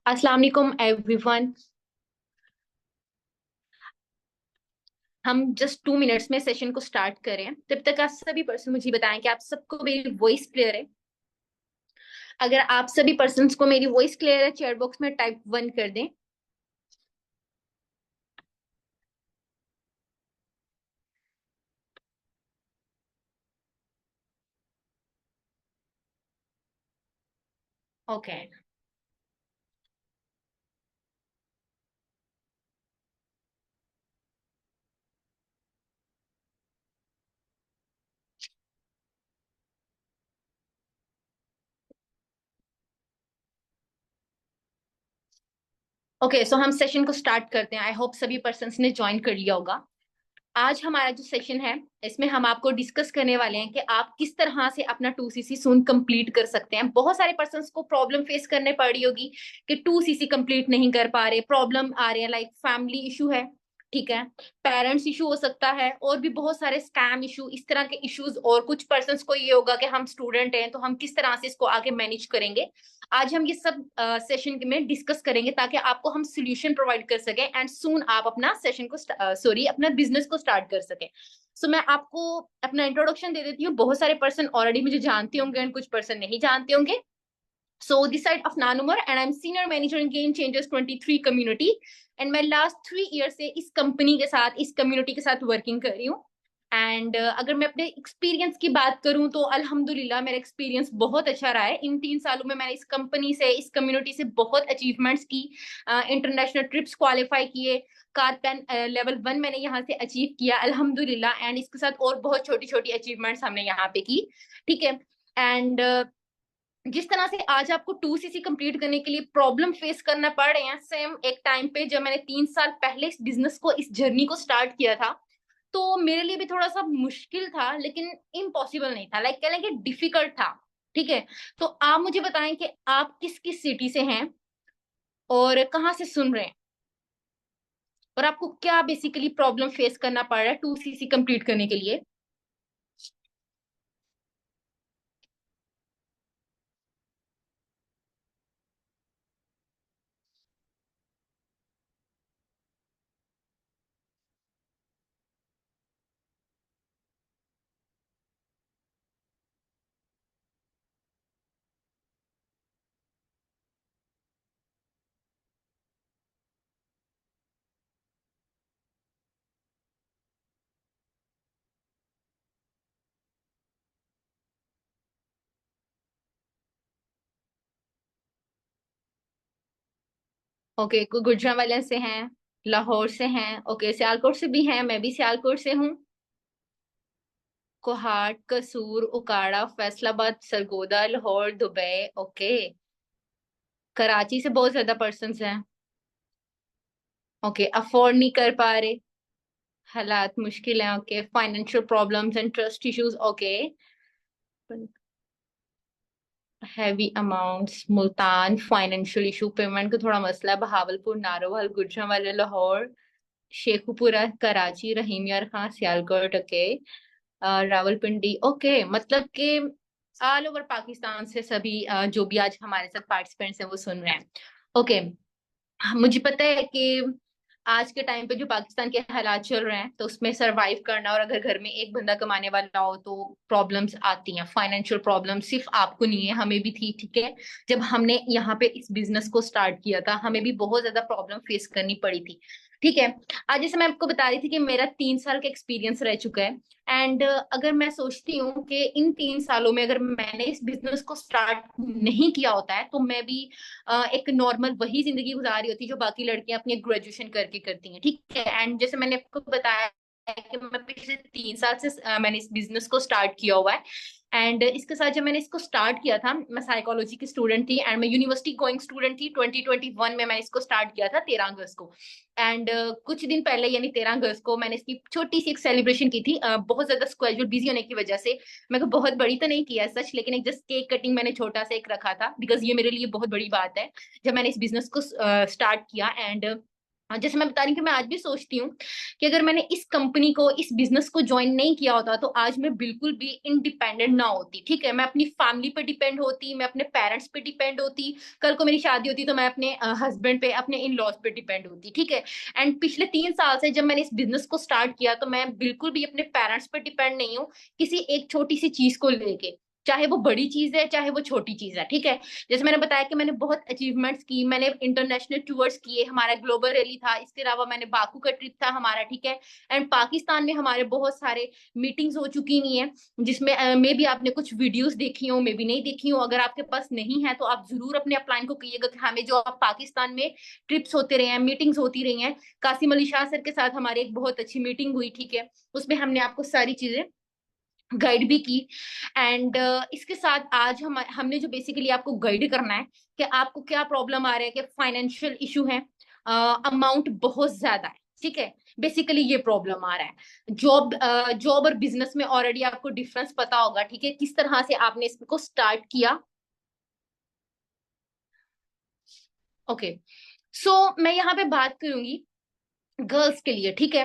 अस्सलाम वालेकुम एवरीवन। हम जस्ट 2 मिनट्स में सेशन को स्टार्ट करें। तब तक आप सभी पर्सन मुझे बताएं कि आप सबको मेरी वॉइस क्लियर है। अगर आप सभी पर्सन्स को मेरी वॉइस क्लियर है, चैट बॉक्स में टाइप 1 कर दें। ओके। ओके, सो हम सेशन को स्टार्ट करते हैं। आई होप सभी पर्सन्स ने ज्वाइन कर लिया होगा। आज हमारा जो सेशन है, इसमें हम आपको डिस्कस करने वाले हैं कि आप किस तरह से अपना 2 सीसी सून कंप्लीट कर सकते हैं। बहुत सारे पर्सन्स को प्रॉब्लम फेस करने पड़ रही होगी कि 2 सीसी कंप्लीट नहीं कर पा रहे, प्रॉब्लम आ रहे हैं, लाइक फैमिली इशू है, ठीक है, पेरेंट्स इशू हो सकता है, और भी बहुत सारे स्कैम इशू, इस तरह के इश्यूज। और कुछ पर्सन्स को ये होगा कि हम स्टूडेंट हैं तो हम किस तरह से इसको आगे मैनेज करेंगे। आज हम ये सब सेशन में डिस्कस करेंगे ताकि आपको हम सोल्यूशन प्रोवाइड कर सकें एंड सून आप अपना सेशन को सॉरी अपना बिजनेस को स्टार्ट कर सकें। सो मैं आपको अपना इंट्रोडक्शन दे देती हूँ। बहुत सारे पर्सन ऑलरेडी मुझे जानते होंगे एंड कुछ पर्सन नहीं जानते होंगे। So this side of Nanumar and I'm senior manager in Game Changers 23 community and मैं लास्ट 3 ईयर से इस कंपनी के साथ, इस कम्युनिटी के साथ वर्किंग कर रही हूँ। एंड अगर मैं अपने एक्सपीरियंस की बात करूं तो अल्हम्दुलिल्लाह मेरा एक्सपीरियंस बहुत अच्छा रहा है। इन 3 सालों में मैंने इस कंपनी से, इस कम्युनिटी से बहुत अचीवमेंट्स की, इंटरनेशनल ट्रिप्स क्वालिफाई किए, कारपेन लेवल 1 मैंने यहाँ से अचीव किया अल्हम्दुलिल्लाह। एंड इसके साथ और बहुत छोटी छोटी अचीवमेंट्स हमने यहाँ पे की, ठीक है। एंड जिस तरह से आज आपको 2 सीसी कंप्लीट करने के लिए प्रॉब्लम फेस करना पड़ रहे हैं, सेम एक टाइम पे जब मैंने 3 साल पहले इस बिजनेस को, इस जर्नी को स्टार्ट किया था, तो मेरे लिए भी थोड़ा सा मुश्किल था, लेकिन इम्पॉसिबल नहीं था, लाइक कह लें कि डिफिकल्ट था, ठीक है। तो आप मुझे बताएं कि आप किस किस सिटी से हैं और कहाँ से सुन रहे हैं, और आपको क्या बेसिकली प्रॉब्लम फेस करना पड़ रहा है 2 सीसी कंप्लीट करने के लिए। ओके, कोई गुजरांवाले से हैं, लाहौर से हैं, ओके, सियालकोट से भी हैं, मैं भी सियालकोट से हूँ। कोहाट, कसूर, उकाड़ा, फैसलाबाद, सरगोदा, लाहौर, दुबई, ओके। कराची से बहुत ज्यादा पर्सन्स हैं। ओके, अफोर्ड नहीं कर पा रहे, हालात मुश्किल हैं, okay, financial problems and trust issues, okay. Heavy amounts, Multan, financial issue, payment का थोड़ा मसला है, बहावलपुर, नारोवाल, गुजरांवाले, लाहौर, शेखुपुरा, कराची, रहीम यार खान, सियालकोट, ओके, रावलपिंडी, ओके। मतलब कि ऑल ओवर पाकिस्तान से सभी जो भी आज हमारे साथ पार्टिसिपेंट्स हैं वो सुन रहे हैं, ओके। मुझे पता है कि आज के टाइम पे जो पाकिस्तान के हालात चल रहे हैं, तो उसमें सरवाइव करना, और अगर घर में एक बंदा कमाने वाला हो तो प्रॉब्लम्स आती हैं। फाइनेंशियल प्रॉब्लम सिर्फ आपको नहीं है, हमें भी थी, ठीक है। जब हमने यहाँ पे इस बिजनेस को स्टार्ट किया था, हमें भी बहुत ज्यादा प्रॉब्लम फेस करनी पड़ी थी, ठीक है। आज जैसे मैं आपको बता रही थी कि मेरा 3 साल का एक्सपीरियंस रह चुका है। एंड अगर मैं सोचती हूँ कि इन 3 सालों में अगर मैंने इस बिजनेस को स्टार्ट नहीं किया होता है, तो मैं भी एक नॉर्मल वही जिंदगी गुजार रही होती जो बाकी लड़कियां अपनी ग्रेजुएशन करके करती हैं, ठीक है। एंड जैसे मैंने आपको बताया कि मैं पिछले 3 साल से मैंने इस बिजनेस को स्टार्ट किया हुआ है। एंड इसके साथ जब मैंने इसको स्टार्ट किया था, मैं साइकोलॉजी की स्टूडेंट थी एंड मैं यूनिवर्सिटी गोइंग स्टूडेंट थी। 2021 में मैंने इसको स्टार्ट किया था, 13 अगस्त को। एंड कुछ दिन पहले यानी 13 अगस्त को मैंने इसकी छोटी सी एक सेलिब्रेशन की थी, बहुत ज्यादा स्केड्यूल बिजी होने की वजह से। मैं को बहुत बड़ी तो नहीं किया सच, लेकिन एक जस्ट केक कटिंग मैंने छोटा सा एक रखा था, बिकॉज ये मेरे लिए बहुत बड़ी बात है। जब मैंने इस बिजनेस को स्टार्ट किया, एंड जैसे मैं बता रही हूँ कि मैं आज भी सोचती हूँ कि अगर मैंने इस कंपनी को, इस बिजनेस को ज्वाइन नहीं किया होता तो आज मैं बिल्कुल भी इंडिपेंडेंट ना होती। ठीक है, मैं अपनी फैमिली पे डिपेंड होती, मैं अपने पेरेंट्स पे डिपेंड होती, कल को मेरी शादी होती तो मैं अपने हस्बैंड पे, अपने इन लॉज पे डिपेंड होती। ठीक है, एंड पिछले 3 साल से जब मैंने इस बिजनेस को स्टार्ट किया तो मैं बिल्कुल भी अपने पेरेंट्स पे डिपेंड नहीं हूँ किसी एक छोटी सी चीज को लेके, चाहे वो बड़ी चीज है चाहे वो छोटी चीज है। ठीक है, जैसे मैंने बताया कि मैंने बहुत अचीवमेंट्स की, मैंने इंटरनेशनल टूर्स किए, हमारा ग्लोबल रैली था, इसके अलावा मैंने बाकू का ट्रिप था हमारा। ठीक है, एंड पाकिस्तान में हमारे बहुत सारे मीटिंग्स हो चुकी हुई हैं, जिसमें मे भी आपने कुछ वीडियोस देखी हो, मे भी नहीं देखी हो। अगर आपके पास नहीं है तो आप जरूर अपने अपलाइन को कहिएगा कि हमें जो आप पाकिस्तान में ट्रिप्स होते रहे हैं, मीटिंग्स होती रही हैं। कासिम अली शाह सर के साथ हमारी एक बहुत अच्छी मीटिंग हुई। ठीक है, उसमें हमने आपको सारी चीजें गाइड भी की। एंड इसके साथ आज हमने जो बेसिकली आपको गाइड करना है कि आपको क्या प्रॉब्लम आ रहा है, कि फाइनेंशियल इशू है, अमाउंट बहुत ज्यादा है। ठीक है, बेसिकली ये प्रॉब्लम आ रहा है। जॉब और बिजनेस में ऑलरेडी आपको डिफरेंस पता होगा। ठीक है, किस तरह से आपने इसको स्टार्ट किया। ओके, सो मैं यहाँ पे बात करूंगी गर्ल्स के लिए। ठीक है,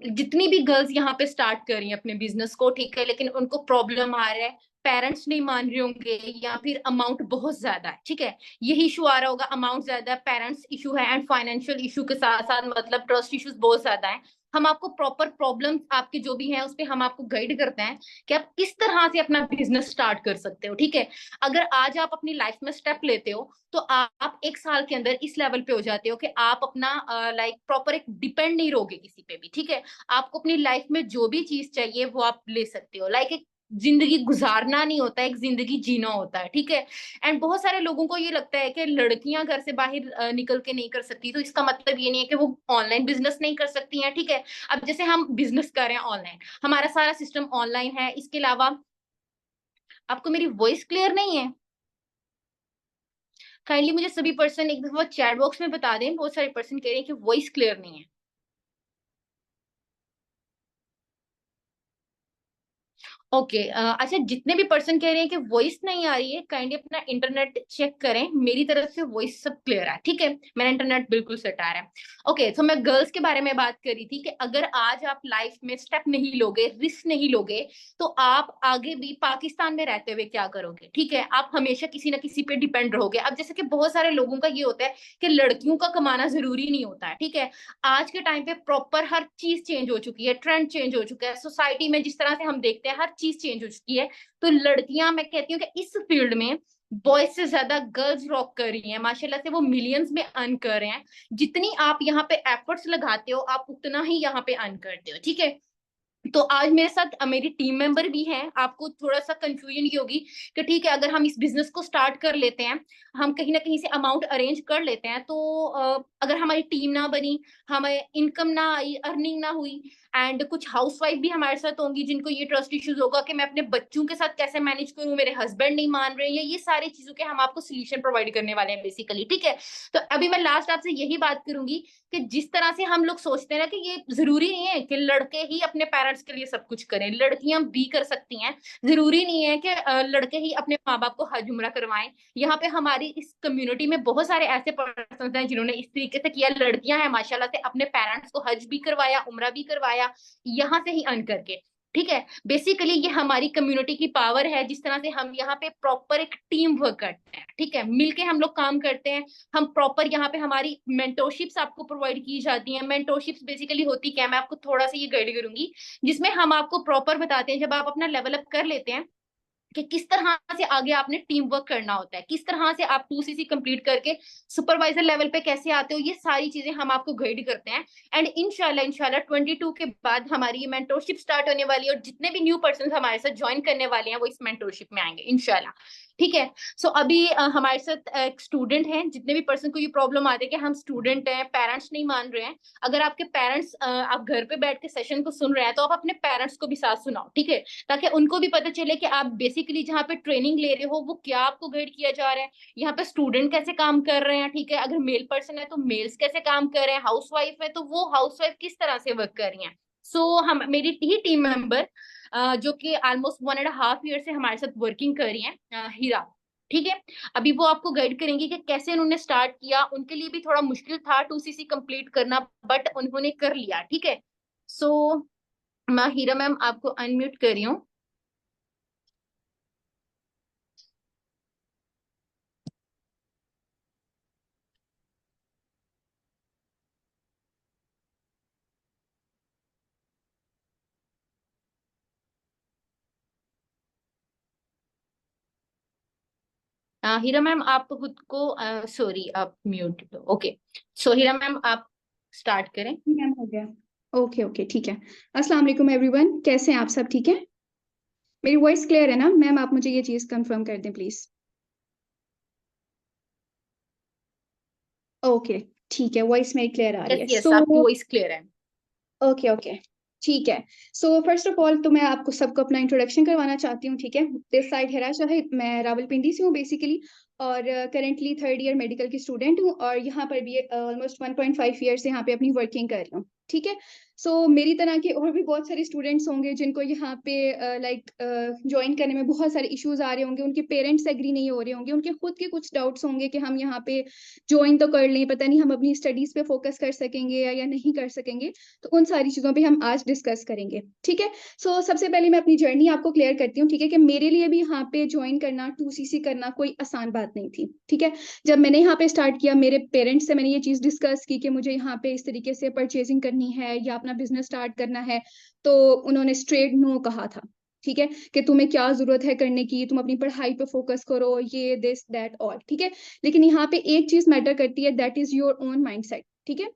जितनी भी गर्ल्स यहाँ पे स्टार्ट कर रही हैं अपने बिजनेस को, ठीक है, लेकिन उनको प्रॉब्लम आ रहा है, पेरेंट्स नहीं मान रहे होंगे, या फिर अमाउंट बहुत ज्यादा है। ठीक है, यही इशू आ रहा होगा, अमाउंट ज्यादा है, पेरेंट्स इशू है, एंड फाइनेंशियल इशू के साथ साथ मतलब ट्रस्ट इश्यूज बहुत ज्यादा है। हम आपको प्रॉपर प्रॉब्लम्स आपके जो भी हैं उस पे हम आपको गाइड करते हैं कि आप किस तरह से अपना बिजनेस स्टार्ट कर सकते हो। ठीक है, अगर आज आप अपनी लाइफ में स्टेप लेते हो तो आप 1 साल के अंदर इस लेवल पे हो जाते हो कि आप अपना लाइक प्रॉपर एक डिपेंड नहीं रहोगे किसी पे भी। ठीक है, आपको अपनी लाइफ में जो भी चीज चाहिए वो आप ले सकते हो। लाइक एक जिंदगी गुजारना नहीं होता, एक जिंदगी जीना होता है। ठीक है, एंड बहुत सारे लोगों को ये लगता है कि लड़कियां घर से बाहर निकल के नहीं कर सकती, तो इसका मतलब ये नहीं है कि वो ऑनलाइन बिजनेस नहीं कर सकती हैं। ठीक है, अब जैसे हम बिजनेस कर रहे हैं ऑनलाइन, हमारा सारा सिस्टम ऑनलाइन है। इसके अलावा आपको मेरी वॉइस क्लियर नहीं है? काइंडली मुझे सभी पर्सन एक दफा चैट बॉक्स में बता दें, बहुत सारे पर्सन कह रहे हैं कि वॉइस क्लियर नहीं है। ओके, अच्छा, जितने भी पर्सन कह रहे हैं कि वॉइस नहीं आ रही है, काइंडली अपना इंटरनेट चेक करें। मेरी तरफ से वॉइस सब क्लियर है। ठीक है, मेरा इंटरनेट बिल्कुल सेट आ रहा है। ओके, तो मैं गर्ल्स के बारे में बात कर रही थी कि अगर आज आप लाइफ में स्टेप नहीं लोगे, रिस्क नहीं लोगे, तो आप आगे भी पाकिस्तान में रहते हुए क्या करोगे। ठीक है, आप हमेशा किसी ना किसी पे डिपेंड रहोगे। अब जैसे कि बहुत सारे लोगों का ये होता है कि लड़कियों का कमाना जरूरी नहीं होता है। ठीक है, आज के टाइम पे प्रॉपर हर चीज चेंज हो चुकी है, ट्रेंड चेंज हो चुका है, सोसाइटी में जिस तरह से हम देखते हैं हर चीज चेंज हो चुकी है। तो लड़कियां, मैं कहती हूँ कि इस फील्ड में बॉयज से ज्यादा गर्ल्स रॉक कर रही हैं माशाल्लाह से, वो मिलियंस में अर्न कर रहे हैं। जितनी आप यहाँ पे एफर्ट्स लगाते हो आप उतना ही यहाँ पे अर्न करते हो। ठीक है, तो आज मेरे साथ मेरी टीम मेंबर भी हैं। आपको थोड़ा सा कंफ्यूजन ये होगी कि ठीक है, अगर हम इस बिजनेस को स्टार्ट कर लेते हैं, हम कहीं ना कहीं से अमाउंट अरेंज कर लेते हैं, तो अगर हमारी टीम ना बनी, हमें इनकम ना आई, अर्निंग ना हुई, एंड कुछ हाउसवाइफ भी हमारे साथ होंगी जिनको ये ट्रस्ट इश्यूज होगा कि मैं अपने बच्चों के साथ कैसे मैनेज करूं, मेरे हस्बैंड नहीं मान रहे हैं, ये सारी चीजों के हम आपको सोल्यूशन प्रोवाइड करने वाले हैं बेसिकली। ठीक है, तो अभी मैं लास्ट आपसे यही बात करूंगी कि जिस तरह से हम लोग सोचते हैं ना कि ये जरूरी नहीं है कि लड़के ही अपने पेरेंट्स के लिए सब कुछ करें, लड़कियां भी कर सकती हैं। जरूरी नहीं है कि लड़के ही अपने माँ बाप को हज उम्रा करवाएं। यहाँ पे हमारी इस कम्युनिटी में बहुत सारे ऐसे पर्सन हैं जिन्होंने इस तरीके से किया। लड़कियां हैं माशाल्लाह से, अपने पेरेंट्स को हज भी करवाया, उम्रा भी करवाया, यहाँ से ही अर्न करके। ठीक है, बेसिकली ये हमारी कम्युनिटी की पावर है, जिस तरह से हम यहाँ पे प्रॉपर एक टीम वर्क करते हैं। ठीक है, मिलके हम लोग काम करते हैं। हम प्रॉपर यहाँ पे हमारी मेंटोरशिप्स आपको प्रोवाइड की जाती हैं। मेंटोरशिप्स बेसिकली होती क्या है, मैं आपको थोड़ा सा ये गाइड करूंगी, जिसमें हम आपको प्रॉपर बताते हैं जब आप अपना लेवल अप कर लेते हैं कि किस तरह से आगे आपने टीम वर्क करना होता है, किस तरह से आप 2CC कंप्लीट करके सुपरवाइजर लेवल पे कैसे आते हो, ये सारी चीजें हम आपको गाइड करते हैं। एंड इंशाल्लाह इंशाल्लाह 22 के बाद हमारी ये मेंटोरशिप स्टार्ट होने वाली है, और जितने भी न्यू पर्सन हमारे साथ ज्वाइन करने वाले हैं वो इस मेंटोरशिप में आएंगे इंशाल्लाह। ठीक है, सो अभी हमारे साथ एक स्टूडेंट हैं। जितने भी पर्सन को ये प्रॉब्लम आती है कि हम स्टूडेंट हैं, पेरेंट्स नहीं मान रहे हैं, अगर आपके पेरेंट्स आप घर पे बैठ के सेशन को सुन रहे हैं तो आप अपने पेरेंट्स को भी साथ सुनाओ। ठीक है, ताकि उनको भी पता चले कि आप बेसिकली जहाँ पे ट्रेनिंग ले रहे हो वो क्या आपको गाइड किया जा रहा है, यहाँ पे स्टूडेंट कैसे काम कर रहे हैं। ठीक है, अगर मेल पर्सन है तो मेल्स कैसे काम कर रहे हैं, हाउस वाइफ है तो वो हाउस वाइफ किस तरह से वर्क कर रही हैं। सो हम, मेरी ही टीम मेंबर जो कि ऑलमोस्ट 1.5 ईयर से हमारे साथ वर्किंग कर रही हैं, हीरा, ठीक है। अभी वो आपको गाइड करेंगे कि कैसे उन्होंने स्टार्ट किया, उनके लिए भी थोड़ा मुश्किल था 2CC कंप्लीट करना, बट उन्होंने कर लिया। ठीक है। सो मैं हीरा मैम आपको अनम्यूट कर रही हूँ। हीरा मैम आप खुद को, सॉरी, आप म्यूट। ओके, सो हीरा मैम आप स्टार्ट करें। मैम हो गया। ओके ओके ठीक है। अस्सलाम वालेकुम एवरीवन, कैसे हैं आप सब? ठीक है, मेरी वॉइस क्लियर है ना मैम? आप मुझे ये चीज़ कंफर्म कर दें प्लीज। ओके ठीक है, वॉइस मेरी क्लियर आ रही यस है। यस, सो आपकी वॉइस क्लियर है। ओके ओके ठीक है। सो फर्स्ट ऑफ ऑल तो मैं आपको सबको अपना इंट्रोडक्शन करवाना चाहती हूँ। ठीक है, दिस साइड हिरा शाहिद, मैं रावलपिंडी से हूँ बेसिकली, और करेंटली थर्ड ईयर मेडिकल की स्टूडेंट हूँ, और यहाँ पर भी ऑलमोस्ट 1.5 ईयर से यहाँ पे अपनी वर्किंग कर रही हूँ। ठीक है। सो मेरी तरह के और भी बहुत सारे स्टूडेंट्स होंगे जिनको यहाँ पे लाइक ज्वाइन करने में बहुत सारे इश्यूज आ रहे होंगे, उनके पेरेंट्स एग्री नहीं हो रहे होंगे, उनके खुद के कुछ डाउट्स होंगे कि हम यहाँ पे ज्वाइन तो कर लें, पता नहीं हम अपनी स्टडीज पे फोकस कर सकेंगे या नहीं कर सकेंगे। तो उन सारी चीजों पे हम आज डिस्कस करेंगे। ठीक है। सो सबसे पहले मैं अपनी जर्नी आपको क्लियर करती हूँ। ठीक है, कि मेरे लिए भी यहाँ पे ज्वाइन करना, 2CC करना कोई आसान बात नहीं थी। ठीक है। जब मैंने यहाँ पे स्टार्ट किया, मेरे पेरेंट्स से मैंने ये चीज डिस्कस की कि मुझे यहाँ पे इस तरीके से परचेजिंग करनी है या अपना बिजनेस स्टार्ट करना है, तो उन्होंने स्ट्रेट नो कहा था। ठीक है, कि तुम्हें क्या जरूरत है करने की, तुम अपनी पढ़ाई पे फोकस करो, ये दिस दैट ऑल। ठीक है। लेकिन यहाँ पे एक चीज मैटर करती है, that is your own mindset. ठीक है।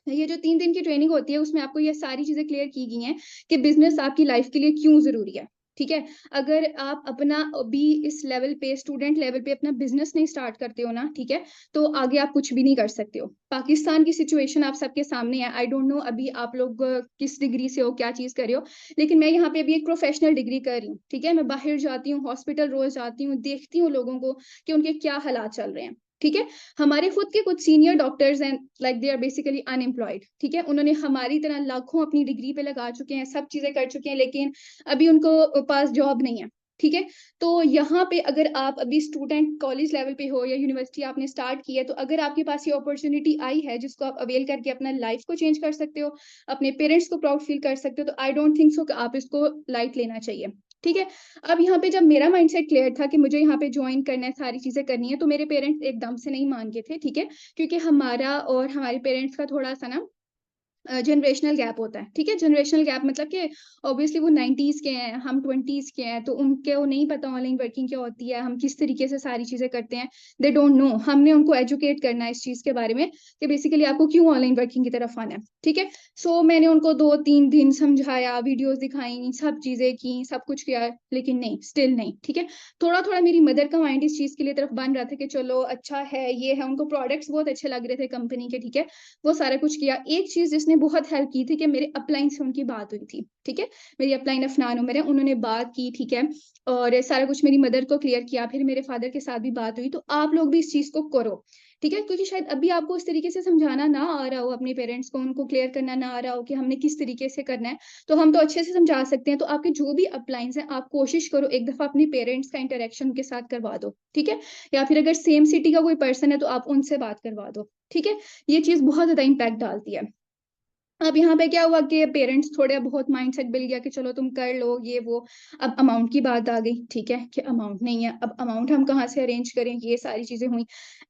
ये जो 3 दिन की ट्रेनिंग होती है उसमें आपको ये सारी चीजें क्लियर की गई हैं कि बिजनेस आपकी लाइफ के लिए क्यों जरूरी है। ठीक है। अगर आप अपना अभी इस लेवल पे, स्टूडेंट लेवल पे अपना बिजनेस नहीं स्टार्ट करते हो ना, ठीक है, तो आगे आप कुछ भी नहीं कर सकते हो। पाकिस्तान की सिचुएशन आप सबके सामने है। आई डोंट नो अभी आप लोग किस डिग्री से हो, क्या चीज कर रहे हो, लेकिन मैं यहाँ पे अभी एक प्रोफेशनल डिग्री कर रही हूँ। ठीक है। मैं बाहर जाती हूँ, हॉस्पिटल रोज जाती हूँ, देखती हूँ लोगों को कि उनके क्या हालात चल रहे हैं। ठीक है। हमारे खुद के कुछ सीनियर डॉक्टर्स हैं, like they are basically unemployed. ठीक है। उन्होंने हमारी तरह लाखों अपनी डिग्री पे लगा चुके हैं, सब चीजें कर चुके हैं, लेकिन अभी उनको पास जॉब नहीं है। ठीक है। तो यहाँ पे अगर आप अभी स्टूडेंट कॉलेज लेवल पे हो या यूनिवर्सिटी आपने स्टार्ट की है, तो अगर आपके पास ये अपॉर्चुनिटी आई है जिसको आप अवेल करके अपना लाइफ को चेंज कर सकते हो, अपने पेरेंट्स को प्राउड फील कर सकते हो, तो आई डोंट थिंक सो कि आप इसको लाइट लेना चाहिए। ठीक है। अब यहाँ पे जब मेरा माइंडसेट क्लियर था कि मुझे यहाँ पे ज्वाइन करना है, सारी चीजें करनी है, तो मेरे पेरेंट्स एकदम से नहीं मान गए थे। ठीक है। क्योंकि हमारा और हमारे पेरेंट्स का थोड़ा सा ना जनरेशनल गैप होता है। ठीक है। जनरेशनल गैप मतलब कि ऑब्वियसली वो 90s के हैं, हम 20s के हैं, तो उनके वो नहीं पता ऑनलाइन वर्किंग क्या होती है, हम किस तरीके से सारी चीजें करते हैं। They don't know. हमने उनको एजुकेट करना है इस चीज के बारे में कि बेसिकली आपको क्यों ऑनलाइन वर्किंग की तरफ आना है। ठीक है। सो मैंने उनको 2-3 दिन समझाया, वीडियोस दिखाई, सब चीजें की, सब कुछ किया, लेकिन नहीं, स्टिल नहीं। ठीक है। थोड़ा थोड़ा मेरी मदर का माइंड इस चीज के लिए तरफ बन रहा था कि चलो अच्छा है, ये है, उनको प्रोडक्ट्स बहुत अच्छे लग रहे थे कंपनी के। ठीक है। वो सारा कुछ किया। एक चीज जिसने बहुत हेल्प की थी कि मेरे अपलाइन से उनकी बात हुई थी। ठीक है। मेरी अपलाइन अफनान उमर है, उन्होंने बात की। ठीक है। और सारा कुछ मेरी मदर को क्लियर किया, फिर मेरे फादर के साथ भी बात हुई। तो आप लोग भी इस चीज को करो। ठीक है। क्योंकि शायद अभी आपको इस तरीके से समझाना ना आ रहा हो अपने पेरेंट्स को, उनको क्लियर करना ना आ रहा हो कि हमने किस तरीके से करना है, तो हम तो अच्छे से समझा सकते हैं। तो आपके जो भी अपलाइंस हैं, आप कोशिश करो एक दफा अपने पेरेंट्स का इंटरेक्शन उनके साथ करवा दो। ठीक है। या फिर अगर सेम सिटी का कोई पर्सन है तो आप उनसे बात करवा दो। ठीक है। ये चीज बहुत ज्यादा इम्पैक्ट डालती है। अब यहाँ पे क्या हुआ कि पेरेंट्स थोड़े बहुत माइंडसेट मिल गया कि चलो तुम कर लो ये वो। अब अमाउंट की बात आ गई। ठीक है, कि अमाउंट नहीं है, अब अमाउंट हम कहाँ से अरेंज करें, ये सारी चीजें हुई।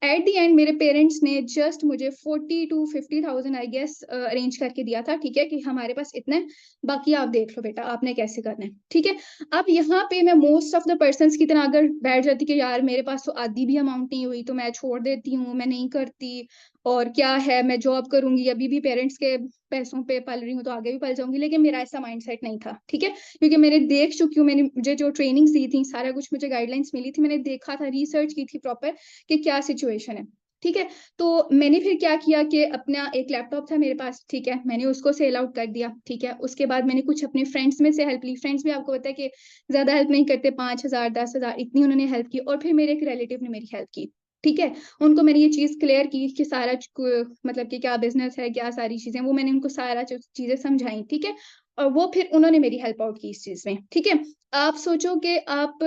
एट द एंड मेरे पेरेंट्स ने जस्ट मुझे 40 to 50 thousand I guess arrange करके दिया था। ठीक है, कि हमारे पास इतना है, बाकी आप देख लो बेटा आपने कैसे करना है। ठीक है। अब यहाँ पे मैं मोस्ट ऑफ द पर्सन की तरह अगर बैठ जाती कि यार मेरे पास तो आधी भी अमाउंट नहीं हुई, तो मैं छोड़ देती हूँ, मैं नहीं करती, और क्या है, मैं जॉब करूंगी, अभी भी पेरेंट्स के पैसों पे पल रही हूँ तो आगे भी पल जाऊंगी। लेकिन मेरा ऐसा माइंडसेट नहीं था। ठीक है। क्योंकि मैंने देख चुकी हूँ, मैंने मुझे जो ट्रेनिंग्स दी थी, सारा कुछ मुझे गाइडलाइंस मिली थी, मैंने देखा था, रिसर्च की थी प्रॉपर कि क्या सिचुएशन है। ठीक है। तो मैंने फिर क्या किया कि अपना एक लैपटॉप था मेरे पास। ठीक है। मैंने उसको सेल आउट कर दिया। ठीक है। उसके बाद मैंने कुछ अपने फ्रेंड्स में से हेल्प ली। फ्रेंड्स भी आपको पता है कि ज्यादा हेल्प नहीं करते, 5,000 10,000 इतनी उन्होंने हेल्प की, और फिर मेरे एक रिलेटिव ने मेरी हेल्प की। ठीक है। उनको मैंने ये चीज क्लियर की कि सारा मतलब कि क्या बिजनेस है, क्या सारी चीजें, वो मैंने उनको सारा चीजें समझाई। ठीक है। और वो फिर उन्होंने मेरी हेल्प आउट की इस चीज में। ठीक है। आप सोचो कि आप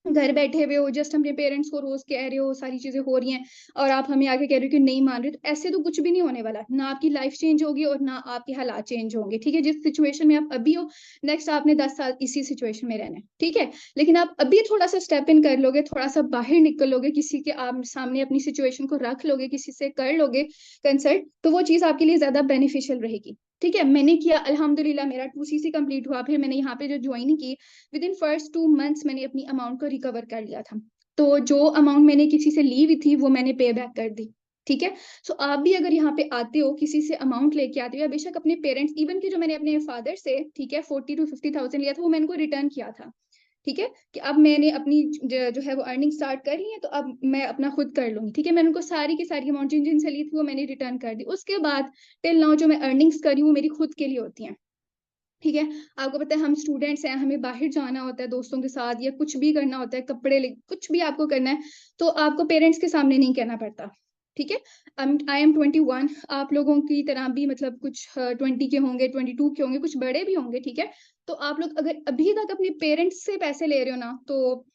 घर बैठे हुए हो, जस्ट अपने पेरेंट्स को रोज कह रहे हो सारी चीजें हो रही हैं और आप हमें आके कह रहे हो कि नहीं मान रहे, तो ऐसे तो कुछ भी नहीं होने वाला। ना आपकी लाइफ चेंज होगी और ना आपके हालात चेंज होंगे, ठीक है। जिस सिचुएशन में आप अभी हो, नेक्स्ट आपने 10 साल इसी सिचुएशन में रहना है, ठीक है। लेकिन आप अभी थोड़ा सा स्टेप इन कर लोगे, थोड़ा सा बाहर निकल लोगे, किसी के आप सामने अपनी सिचुएशन को रख लोगे, किसी से कर लोगे कंसल्ट, तो वो चीज आपके लिए ज्यादा बेनिफिशियल रहेगी, ठीक है। मैंने किया अल्हम्दुलिल्लाह, मेरा 2CC कंप्लीट हुआ, फिर मैंने यहाँ पे जो ज्वाइन की, विद इन फर्स्ट 2 मंथ्स मैंने अपनी अमाउंट को रिकवर कर लिया था। तो जो अमाउंट मैंने किसी से ली हुई थी वो मैंने पे बैक कर दी, ठीक है। सो आप भी अगर यहाँ पे आते हो, किसी से अमाउंट लेके आते हो, या बेशक अपने पेरेंट्स, इवन कि जो मैंने अपने फादर से, ठीक है, 40 to 50 थाउजेंड लिया था, वो मैंने को रिटर्न किया था, ठीक है। कि अब मैंने अपनी जो है वो अर्निंग स्टार्ट कर ली है, तो अब मैं अपना खुद कर लूंगी, ठीक है। मैंने उनको सारी की सारी अमाउंट जिन जिन से ली थी वो मैंने रिटर्न कर दी। उसके बाद टिल नाउ जो मैं अर्निंग्स करी हूँ, वो मेरी खुद के लिए होती हैं, ठीक है। आपको पता है हम स्टूडेंट्स हैं, हमें बाहर जाना होता है दोस्तों के साथ, या कुछ भी करना होता है, कपड़े ले कुछ भी आपको करना है, तो आपको पेरेंट्स के सामने नहीं कहना पड़ता, ठीक है। आई एम 21, आप लोगों की तरह भी मतलब कुछ 20 के होंगे, 22 के होंगे, कुछ बड़े भी होंगे, ठीक है। तो आप लोग अगर अभी तक अपने पेरेंट्स से पैसे ले रहे हो ना, तो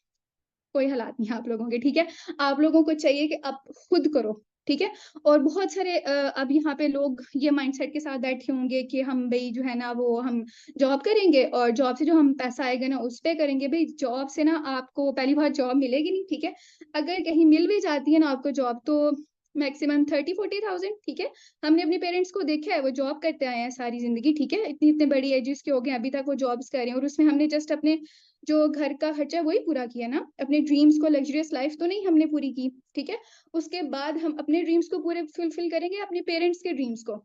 कोई हालात नहीं है आप लोगों के, ठीक है। आप लोगों को चाहिए कि आप खुद करो, ठीक है। और बहुत सारे अब यहाँ पे लोग ये माइंडसेट के साथ बैठे होंगे कि हम भाई जो है ना वो हम जॉब करेंगे और जॉब से जो हम पैसा आएगा ना उस पे करेंगे। भाई जॉब से ना आपको पहली बार जॉब मिलेगी नहीं, ठीक है। अगर कहीं मिल भी जाती है ना आपको जॉब, तो मैक्सिमम 30-40 थाउजेंड, ठीक है। हमने अपने पेरेंट्स को देखा है, वो जॉब करते आए हैं सारी जिंदगी, ठीक है। इतनी इतनी बड़ी एजेस के हो गए, अभी तक वो जॉब्स कर रहे हैं, और उसमें हमने जस्ट अपने जो घर का खर्चा है वही पूरा किया ना, अपने ड्रीम्स को, लग्जरियस लाइफ तो नहीं हमने पूरी की, ठीक है। उसके बाद हम अपने ड्रीम्स को पूरे फुलफिल करेंगे, अपने पेरेंट्स के ड्रीम्स को,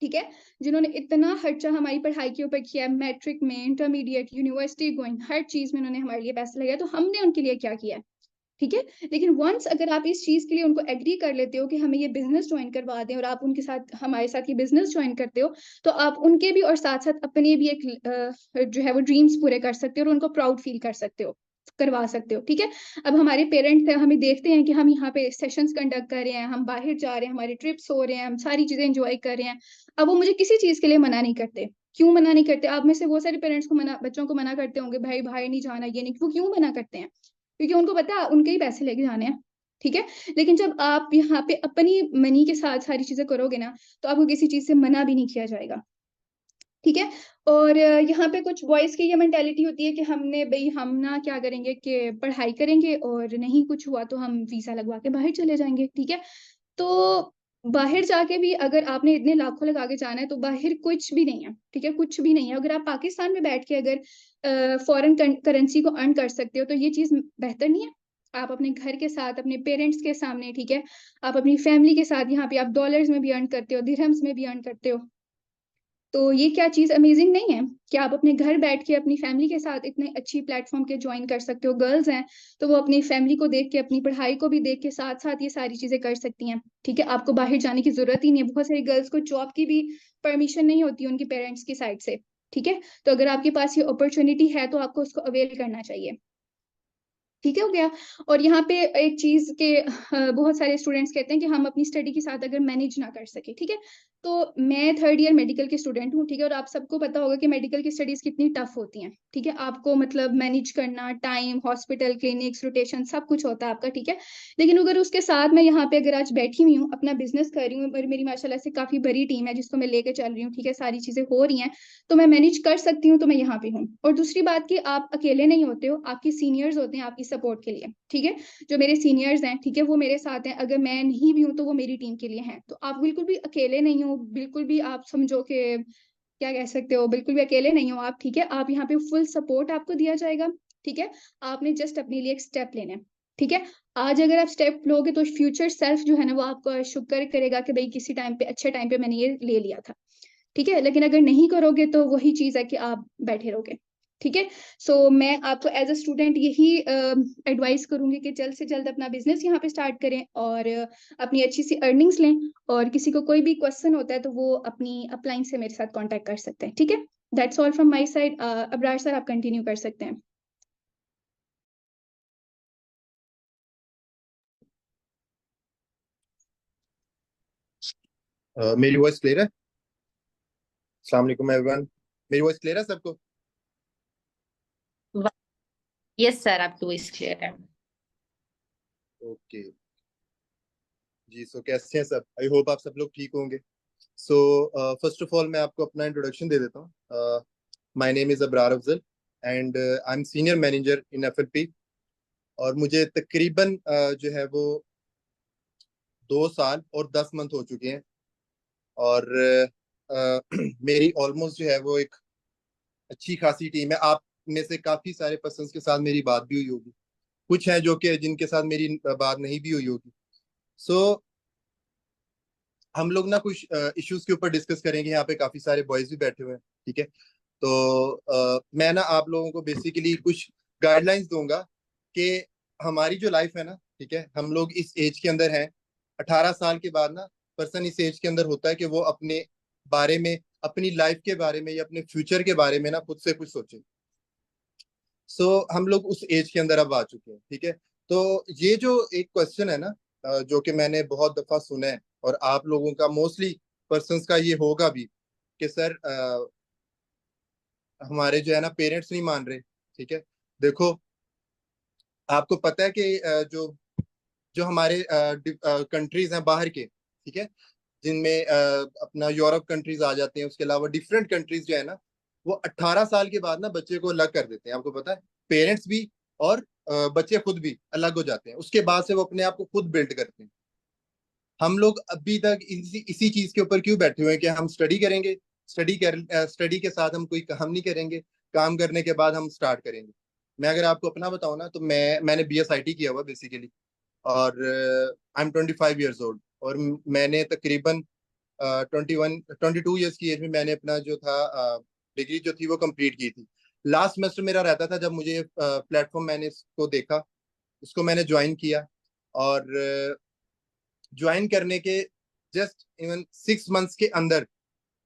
ठीक है। जिन्होंने इतना खर्चा हमारी पढ़ाई के ऊपर किया, मैट्रिक में, इंटरमीडिएट, यूनिवर्सिटी गोइंग, हर चीज में उन्होंने हमारे लिए पैसा लगाया, तो हमने उनके लिए क्या किया है, ठीक है। लेकिन वंस अगर आप इस चीज के लिए उनको एग्री कर लेते हो कि हमें ये बिजनेस ज्वाइन करवा दें, और आप उनके साथ हमारे साथ ये बिजनेस ज्वाइन करते हो, तो आप उनके भी और साथ साथ अपने भी एक जो है वो ड्रीम्स पूरे कर सकते हो, और उनको प्राउड फील कर सकते हो, करवा सकते हो, ठीक है। अब हमारे पेरेंट्स हैं, हमें देखते हैं कि हम यहाँ पे सेशंस कंडक्ट कर रहे हैं, हम बाहर जा रहे हैं, हमारे ट्रिप्स हो रहे हैं, हम सारी चीजें एंजॉय कर रहे हैं। अब वो मुझे किसी चीज के लिए मना नहीं करते। क्यों मना नहीं करते? आप में से बहुत सारे पेरेंट्स को मना, बच्चों को मना करते होंगे, भाई बाहर नहीं जाना, ये नहीं, वो क्यों मना करते हैं? क्योंकि उनको पता है उनके ही पैसे लेके जाने हैं, ठीक है। लेकिन जब आप यहाँ पे अपनी मनी के साथ सारी चीजें करोगे ना, तो आपको किसी चीज से मना भी नहीं किया जाएगा, ठीक है। और यहाँ पे कुछ बॉयज की ये मेंटेलिटी होती है कि हमने भाई हम ना क्या करेंगे कि पढ़ाई करेंगे, और नहीं कुछ हुआ तो हम वीजा लगवा के बाहर चले जाएंगे, ठीक है। तो बाहर जाके भी अगर आपने इतने लाखों लगा के जाना है, तो बाहर कुछ भी नहीं है, ठीक है, कुछ भी नहीं है। अगर आप पाकिस्तान में बैठ के अगर फॉरेन करेंसी को अर्न कर सकते हो, तो ये चीज बेहतर नहीं है? आप अपने घर के साथ, अपने पेरेंट्स के सामने, ठीक है, आप अपनी फैमिली के साथ, यहाँ पे आप डॉलर्स में भी अर्न करते हो, दिरहम्स में भी अर्न करते हो, तो ये क्या चीज अमेजिंग नहीं है कि आप अपने घर बैठ के अपनी फैमिली के साथ इतने अच्छी प्लेटफॉर्म के ज्वाइन कर सकते हो? गर्ल्स हैं तो वो अपनी फैमिली को देख के, अपनी पढ़ाई को भी देख के, साथ साथ ये सारी चीजें कर सकती हैं, ठीक है। आपको बाहर जाने की जरूरत ही नहीं है। बहुत सारी गर्ल्स को जॉब की भी परमिशन नहीं होती उनके पेरेंट्स की साइड से, ठीक है। तो अगर आपके पास ये अपॉर्चुनिटी है तो आपको उसको अवेल करना चाहिए, ठीक है, हो गया। और यहाँ पे एक चीज के बहुत सारे स्टूडेंट्स कहते हैं कि हम अपनी स्टडी के साथ अगर मैनेज ना कर सके, ठीक है। तो मैं 3rd ईयर मेडिकल की स्टूडेंट हूँ, ठीक है। और आप सबको पता होगा कि मेडिकल की स्टडीज कितनी टफ होती हैं, ठीक है। आपको मतलब मैनेज करना, टाइम, हॉस्पिटल, क्लिनिक्स, रोटेशन, सब कुछ होता है आपका, ठीक है। लेकिन अगर उसके साथ मैं यहाँ पे अगर आज बैठी हुई हूँ, अपना बिजनेस कर रही हूँ, और मेरी माशाल्लाह से काफी बड़ी टीम है जिसको मैं लेके चल रही हूँ, ठीक है, सारी चीजें हो रही हैं, तो मैं मैनेज कर सकती हूँ, तो मैं यहाँ पे हूँ। और दूसरी बात कि आप अकेले नहीं होते हो, आपके सीनियर्स होते हैं आपकी सपोर्ट के लिए, ठीक है। जो मेरे सीनियर्स हैं, ठीक है, वो मेरे साथ हैं। अगर मैं नहीं भी हूँ तो वो मेरी टीम के लिए हैं, तो आप बिल्कुल भी अकेले नहीं हो, बिल्कुल भी आप समझो कि क्या कह सकते हो, बिल्कुल भी अकेले नहीं हो आप, ठीक है। आप यहाँ पे फुल सपोर्ट आपको दिया जाएगा, ठीक है। आपने जस्ट अपने लिए एक स्टेप लेना है, ठीक है। आज अगर आप स्टेप लोगे तो फ्यूचर सेल्फ जो है ना वो आपको शुक्र करेगा कि भाई किसी टाइम पे, अच्छे टाइम पे मैंने ये ले लिया था, ठीक है। लेकिन अगर नहीं करोगे तो वही चीज है कि आप बैठे रहोगे, ठीक है। सो मैं आपको एज अ स्टूडेंट यही एडवाइस करूंगी कि जल्द से जल्द अपना बिजनेस यहाँ पे स्टार्ट करें, और अपनी अच्छी सी अर्निंग्स लें। और किसी को कोई भी क्वेश्चन होता है तो वो अपनी अपलाइन से मेरे साथ कांटेक्ट कर सकते हैं, ठीक है। That's all from my side. Abrar sir आप कंटिन्यू कर सकते हैं। मेरी वॉइस क्लियर है? अस्सलाम वालेकुम एवरीवन। मेरी वॉइस क्लियर है सबको? Yes sir, up two is clear है। ओके जी, सो कैसे हैं सब? आई होप आप सब लोग ठीक होंगे। सो फर्स्ट ऑफ ऑल मैं आपको अपना इंट्रोडक्शन दे देता हूँ। My name is Abrar Afzal and I am senior manager in FLP. और मुझे तकरीबन जो है वो 2 साल और 10 मंथ हो चुके हैं। और मेरी ऑलमोस्ट जो है वो एक अच्छी खासी टीम है। आप में से काफी सारे पर्सन के साथ मेरी बात भी हुई होगी, कुछ हैं जो कि जिनके साथ मेरी बात नहीं भी हुई होगी। सो हम लोग ना कुछ इश्यूज के ऊपर डिस्कस करेंगे। यहाँ पे काफी सारे बॉयज भी बैठे हुए हैं, ठीक है? तो मैं ना आप लोगों को बेसिकली कुछ गाइडलाइंस दूंगा कि हमारी जो लाइफ है ना, ठीक है, हम लोग इस एज के अंदर हैं। 18 साल के बाद ना पर्सन इस एज के अंदर होता है कि वो अपने बारे में, अपनी लाइफ के बारे में या अपने फ्यूचर के बारे में ना खुद से कुछ सोचे। हम लोग उस एज के अंदर अब आ चुके हैं, ठीक है? तो ये जो एक क्वेश्चन है ना, जो कि मैंने बहुत दफा सुना है और आप लोगों का मोस्टली पर्संस का ये होगा भी कि सर हमारे जो है ना पेरेंट्स नहीं मान रहे, ठीक है? देखो, आपको पता है कि जो जो हमारे कंट्रीज हैं बाहर के, ठीक है, जिनमें अपना यूरोप कंट्रीज आ जाते हैं, उसके अलावा डिफरेंट कंट्रीज जो है ना, वो 18 साल के बाद ना बच्चे को अलग कर देते हैं। आपको पता है, पेरेंट्स भी और बच्चे खुद भी अलग हो जाते हैं। उसके बाद से वो अपने आप को खुद बिल्ड करते हैं। हम लोग अभी तक इसी इसी चीज के ऊपर क्यों बैठे हुए हैं कि हम स्टडी करेंगे, स्टडी के साथ हम कोई काम नहीं करेंगे, काम करने के बाद हम स्टार्ट करेंगे। मैं अगर आपको अपना बताऊं ना, तो मैंने बीएसआईटी किया हुआ बेसिकली। और आई एम 25 ईयर्स ओल्ड। और मैंने तकरीबन 22 ईयर्स की एज में मैंने अपना जो था डिग्री जो थी वो कंप्लीट की थी। लास्ट सेमेस्टर मेरा रहता था जब मुझे प्लेटफॉर्म, मैंने इसको देखा, उसको मैंने ज्वाइन किया। और ज्वाइन करने के जस्ट इवन 6 मंथ्स के अंदर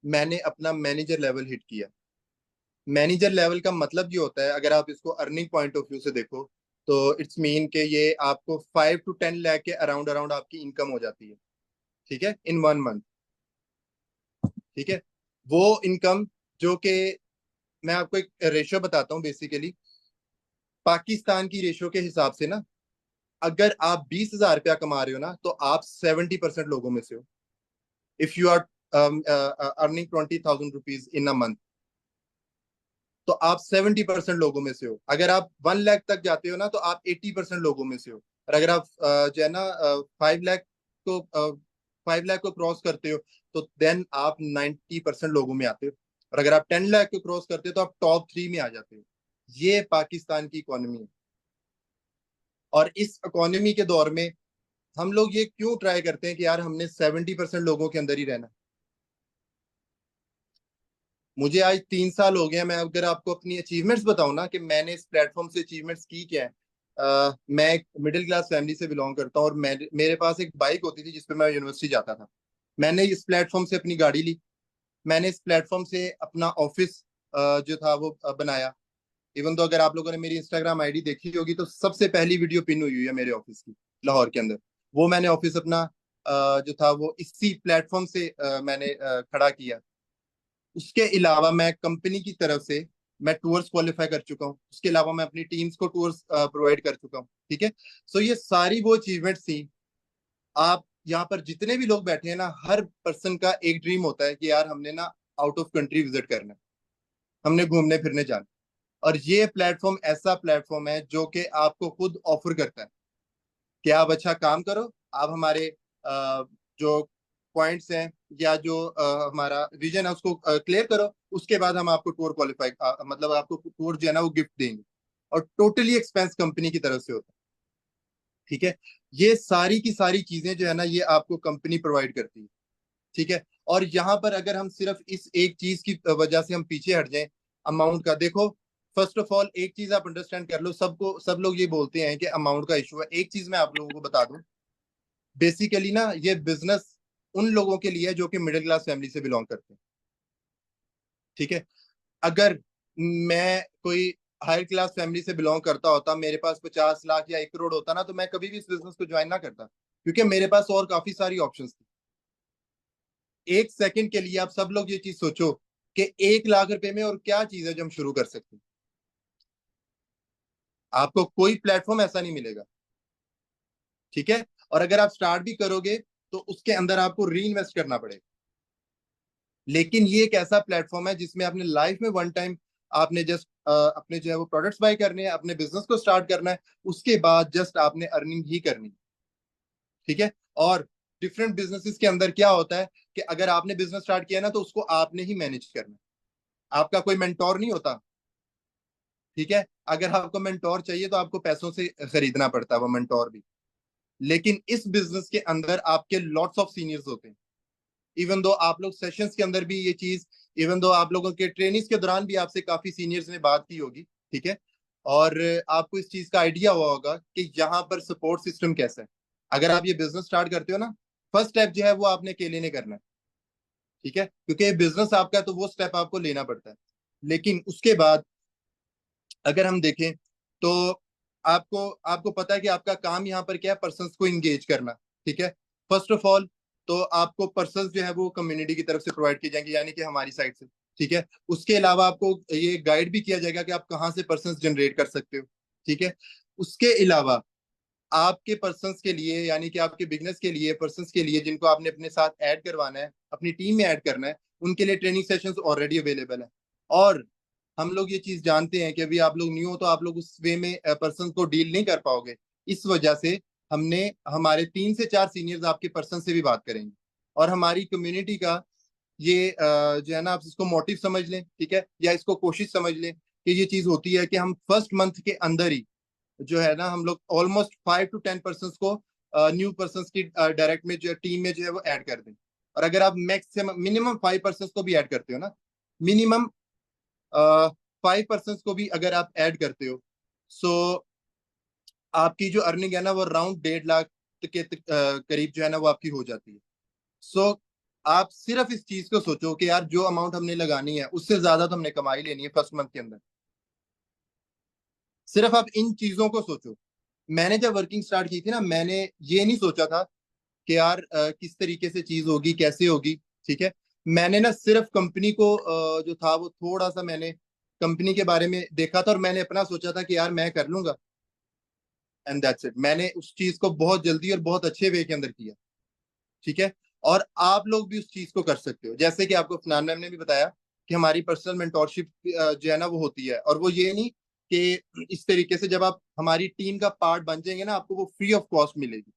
मैंने अपना मैनेजर लेवल हिट किया। मैनेजर लेवल का मतलब ये होता है, अगर आप इसको अर्निंग पॉइंट ऑफ व्यू से देखो, तो इट्स मीन के ये आपको 5 to 10 लाख के अराउंड अराउंड आपकी इनकम हो जाती है, ठीक है, इन 1 मंथ। ठीक है, वो इनकम जो कि मैं आपको एक रेशियो बताता हूँ बेसिकली। पाकिस्तान की रेशियो के हिसाब से ना, अगर आप 20,000 रुपया कमा रहे हो ना, तो आप 70% लोगों में से हो। If you are earning 20,000 rupees in a month, तो आप 70% लोगों में से हो। अगर आप 1 लाख तक जाते हो ना, तो आप 80% लोगों में से हो। और अगर आप जो है ना 5 लाख को 5 लाख को क्रॉस करते हो, तो देन आप 90% लोगों में आते हो। और अगर आप 10 लाख को क्रॉस करते हो, तो आप टॉप 3 में आ जाते हो। ये पाकिस्तान की इकोनॉमी है। और इस इकोनॉमी के दौर में हम लोग ये क्यों ट्राई करते हैं कि यार हमने 70% लोगों के अंदर ही रहना। मुझे आज 3 साल हो गए हैं। मैं अगर आपको अपनी अचीवमेंट्स बताऊं ना कि मैंने इस प्लेटफॉर्म से अचीवमेंट्स की क्या है। मैं एक मिडिल क्लास फैमिली से बिलोंग करता हूँ, और मेरे पास एक बाइक होती थी जिसपे मैं यूनिवर्सिटी जाता था। मैंने इस प्लेटफॉर्म से अपनी गाड़ी ली। मैंने इस प्लेटफॉर्म से अपना ऑफिस जो था वो बनाया। इवन तो अगर आप लोगों ने मेरी इंस्टाग्राम आईडी देखी होगी, तो सबसे पहली वीडियो पिन हुई हुई है मेरे ऑफिस की, लाहौर के अंदर। वो मैंने ऑफिस अपना जो था वो इसी प्लेटफॉर्म से मैंने खड़ा किया। उसके अलावा मैं कंपनी की तरफ से मैं टूर्स क्वालिफाई कर चुका हूँ। उसके अलावा मैं अपनी टीम्स को टूर्स प्रोवाइड कर चुका हूँ, ठीक है? सो ये सारी वो अचीवमेंट्स थी। आप यहाँ पर जितने भी लोग बैठे हैं ना, हर पर्सन का एक ड्रीम होता है कि यार हमने ना आउट ऑफ कंट्री विजिट करना है, हमने घूमने फिरने जाना। और ये प्लेटफॉर्म ऐसा प्लेटफॉर्म है जो कि आपको खुद ऑफर करता है कि आप अच्छा काम करो, आप हमारे जो पॉइंट्स हैं या जो हमारा विजन है उसको क्लियर करो, उसके बाद हम आपको टूर क्वालिफाई, मतलब आपको टूर जो है ना वो गिफ्ट देंगे। और टोटली एक्सपेंस कंपनी की तरफ से होता है, ठीक है? ये सारी की सारी चीजें जो है ना, ये आपको कंपनी प्रोवाइड करती है, ठीक है? और यहाँ पर अगर हम सिर्फ इस एक चीज की वजह से हम पीछे हट जाएं, अमाउंट का, देखो, फर्स्ट ऑफ ऑल एक चीज आप अंडरस्टैंड कर लो। सब लोग ये बोलते हैं कि अमाउंट का इशू है। एक चीज मैं आप लोगों को बता दूं, बेसिकली ना ये बिजनेस उन लोगों के लिए है जो कि मिडिल क्लास फैमिली से बिलोंग करते हैं, ठीक है? अगर मैं कोई हाई क्लास फैमिली से बिलोंग करता होता, मेरे पास 50 लाख या 1 करोड़ होता ना, तो मैं कभी भी इस बिजनेस को ज्वाइन ना करता, क्योंकि मेरे पास और काफी सारी ऑप्शंस थी। एक सेकंड के लिए आप सब लोग ये चीज सोचो कि 1 लाख रुपए में और क्या चीज है जो हम शुरू कर सकते हैं। आपको कोई प्लेटफॉर्म ऐसा नहीं मिलेगा, ठीक है। और अगर आप स्टार्ट भी करोगे तो उसके अंदर आपको री इन्वेस्ट करना पड़ेगा। लेकिन ये एक ऐसा प्लेटफॉर्म है जिसमें आपने लाइफ में वन टाइम आपने जस्ट अपने जो है वो प्रोडक्ट्स बाय करने हैं, अपने बिजनेस को स्टार्ट करना है, उसके बाद जस्ट आपने अर्निंग ही करनी है, ठीक है। और डिफरेंट बिजनेसेस के अंदर क्या होता है कि अगर आपने बिजनेस स्टार्ट किया ना तो उसको आपने ही मैनेज करना है, आपका कोई मेंटोर नहीं होता, ठीक है। अगर आपको मेंटोर चाहिए तो आपको पैसों से खरीदना पड़ता है वो मेंटोर भी। लेकिन इस बिजनेस के अंदर आपके लॉट्स ऑफ सीनियर्स होते हैं। इवन दो आप लोग सेशंस के अंदर भी ये चीज, इवन दो आप लोगों के ट्रेनिंग्स के दौरान भी आपसे काफी सीनियर्स ने बात की होगी, ठीक है। और आपको इस चीज का आइडिया हुआ होगा कि यहाँ पर सपोर्ट सिस्टम कैसा है। अगर आप ये बिजनेस स्टार्ट करते हो ना, फर्स्ट स्टेप जो है वो आपने अकेले ने करना है, ठीक है, क्योंकि बिजनेस आपका है तो वो स्टेप आपको लेना पड़ता है। लेकिन उसके बाद अगर हम देखें तो आपको आपको पता है कि आपका काम यहाँ पर क्या है, पर्सन्स को इंगेज करना, ठीक है। फर्स्ट ऑफ ऑल तो आपको पर्सन्स जो है वो कम्युनिटी की तरफ से प्रोवाइड किए जाएंगे, यानी कि हमारी साइड से, ठीक है। उसके अलावा आपको ये गाइड भी किया जाएगा कि आप कहाँ से पर्सन्स जनरेट कर सकते हो, ठीक है। उसके अलावा आपके पर्सन्स के लिए, यानी कि आपके बिजनेस के लिए, पर्सन्स के लिए जिनको आपने अपने साथ ऐड करवाना है, अपनी टीम में ऐड करना है, उनके लिए ट्रेनिंग सेशंस ऑलरेडी अवेलेबल है। और हम लोग ये चीज जानते हैं कि अभी आप लोग न्यू हो तो आप लोग उस वे में पर्सन को डील नहीं कर पाओगे। इस वजह से हमने हमारे 3 से 4 सीनियर्स आपके पर्सन से भी बात करेंगे। और हमारी कम्युनिटी का ये जो है ना, आप इसको मोटिव समझ लें, ठीक है, या इसको कोशिश समझ लें कि ये चीज होती है कि हम फर्स्ट मंथ के अंदर ही जो है ना, हम लोग ऑलमोस्ट 5 to 10 पर्सन को न्यू पर्सन की डायरेक्ट में जो टीम में जो है वो ऐड कर दें। और अगर आप मैक्सिमम मिनिमम 5 पर्सन को भी ऐड करते हो ना, मिनिमम 5 पर्सन को भी अगर आप ऐड करते हो, सो आपकी जो अर्निंग है ना वो अराउंड 1.5 लाख के करीब जो है ना वो आपकी हो जाती है। सो आप सिर्फ इस चीज को सोचो कि यार जो अमाउंट हमने लगानी है उससे ज्यादा तो हमने कमाई लेनी है फर्स्ट मंथ के अंदर। सिर्फ आप इन चीजों को सोचो। मैंने जब वर्किंग स्टार्ट की थी ना, मैंने ये नहीं सोचा था कि यार किस तरीके से चीज होगी, कैसे होगी, ठीक है। मैंने ना सिर्फ कंपनी को जो था वो थोड़ा सा मैंने कंपनी के बारे में देखा था और मैंने अपना सोचा था कि यार मैं कर लूंगा, एंड दैट्स इट। मैंने उस चीज को बहुत जल्दी और बहुत अच्छे वे के अंदर किया, ठीक है। और आप लोग भी उस चीज को कर सकते हो, जैसे कि आपको फनान मैम ने भी बताया कि हमारी पर्सनल मेंटोरशिप जो है ना वो होती है। और वो ये नहीं कि इस तरीके से जब आप हमारी टीम का पार्ट बन जाएंगे ना, आपको वो फ्री ऑफ कॉस्ट मिलेगी,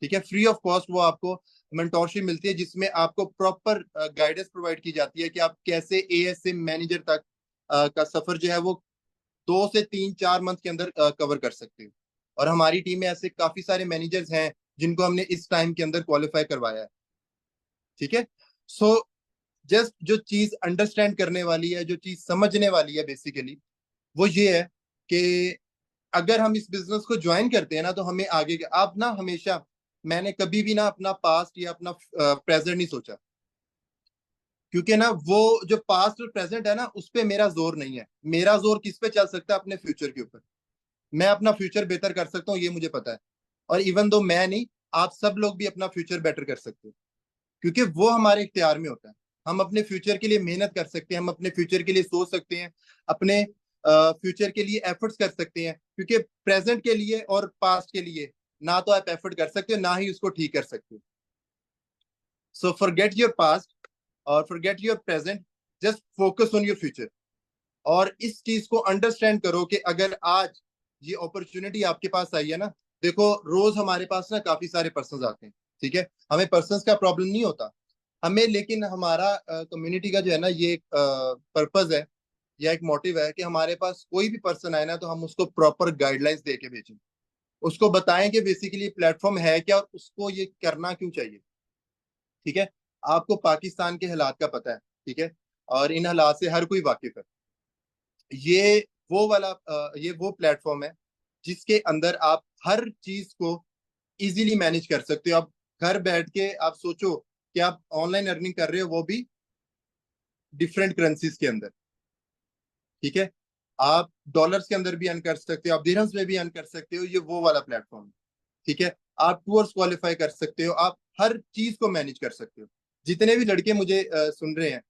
ठीक है। फ्री ऑफ कॉस्ट वो आपको मेंटोरशिप मिलती है जिसमें आपको प्रॉपर गाइडेंस प्रोवाइड की जाती है कि आप कैसे एएसए मैनेजर तक का सफर जो है वो 2 से 3 4 मंथ के अंदर कवर कर सकते हो। और हमारी टीम में ऐसे काफी सारे मैनेजर्स हैं जिनको हमने इस टाइम के अंदर क्वालिफाई करवाया है, ठीक है। सो जस्ट जो चीज अंडरस्टैंड करने वाली है, जो चीज समझने वाली है बेसिकली, वो ये है कि अगर हम इस बिजनेस को ज्वाइन करते हैं ना तो हमें आगे आप ना हमेशा, मैंने कभी भी ना अपना पास्ट या अपना प्रेजेंट नहीं सोचा, क्योंकि ना वो जो पास्ट और प्रेजेंट है ना उस पे मेरा जोर नहीं है। मेरा जोर किस पे चल सकता है? अपने फ्यूचर के ऊपर। मैं अपना फ्यूचर बेहतर कर सकता हूँ, ये मुझे पता है। और इवन दो मैं नहीं, आप सब लोग भी अपना फ्यूचर बेटर कर सकते हो, क्योंकि वो हमारे इख्तियार में होता है। हम अपने फ्यूचर के लिए मेहनत कर सकते हैं, हम अपने फ्यूचर के लिए सोच सकते हैं, अपने फ्यूचर के लिए एफर्ट्स कर सकते हैं, क्योंकि प्रेजेंट के लिए और पास्ट के लिए ना तो आप एफर्ट कर सकते हो ना ही उसको ठीक कर सकते हो। सो फॉरगेट योर पास्ट और forget your present, just focus on your future. और इस चीज को अंडरस्टैंड करो कि अगर आज ये अपॉर्चुनिटी आपके पास आई है ना, देखो रोज हमारे पास ना काफी सारे पर्सन आते हैं, ठीक है। हमें पर्सन का प्रॉब्लम नहीं होता हमें, लेकिन हमारा कम्युनिटी का जो है ना ये पर्पज है या एक मोटिव है कि हमारे पास कोई भी पर्सन आए ना तो हम उसको प्रॉपर गाइडलाइंस दे के भेजें, उसको बताएं कि बेसिकली प्लेटफॉर्म है क्या और उसको ये करना क्यों चाहिए, ठीक है। आपको पाकिस्तान के हालात का पता है, ठीक है, और इन हालात से हर कोई वाकिफ है। ये ये वो प्लेटफॉर्म है जिसके अंदर आप हर चीज को इजीली मैनेज कर सकते हो। आप घर बैठ के आप सोचो कि आप ऑनलाइन अर्निंग कर रहे हो, वो भी डिफरेंट करेंसीज के अंदर, ठीक है। आप डॉलर्स के अंदर भी अर्न कर सकते हो, आप दिरहम्स में भी अर्न कर सकते हो, ये वो वाला प्लेटफॉर्म है, ठीक है। आप टूर्स क्वालिफाई कर सकते हो, आप हर चीज को मैनेज कर सकते हो। जितने भी लड़के मुझे सुन रहे हैं,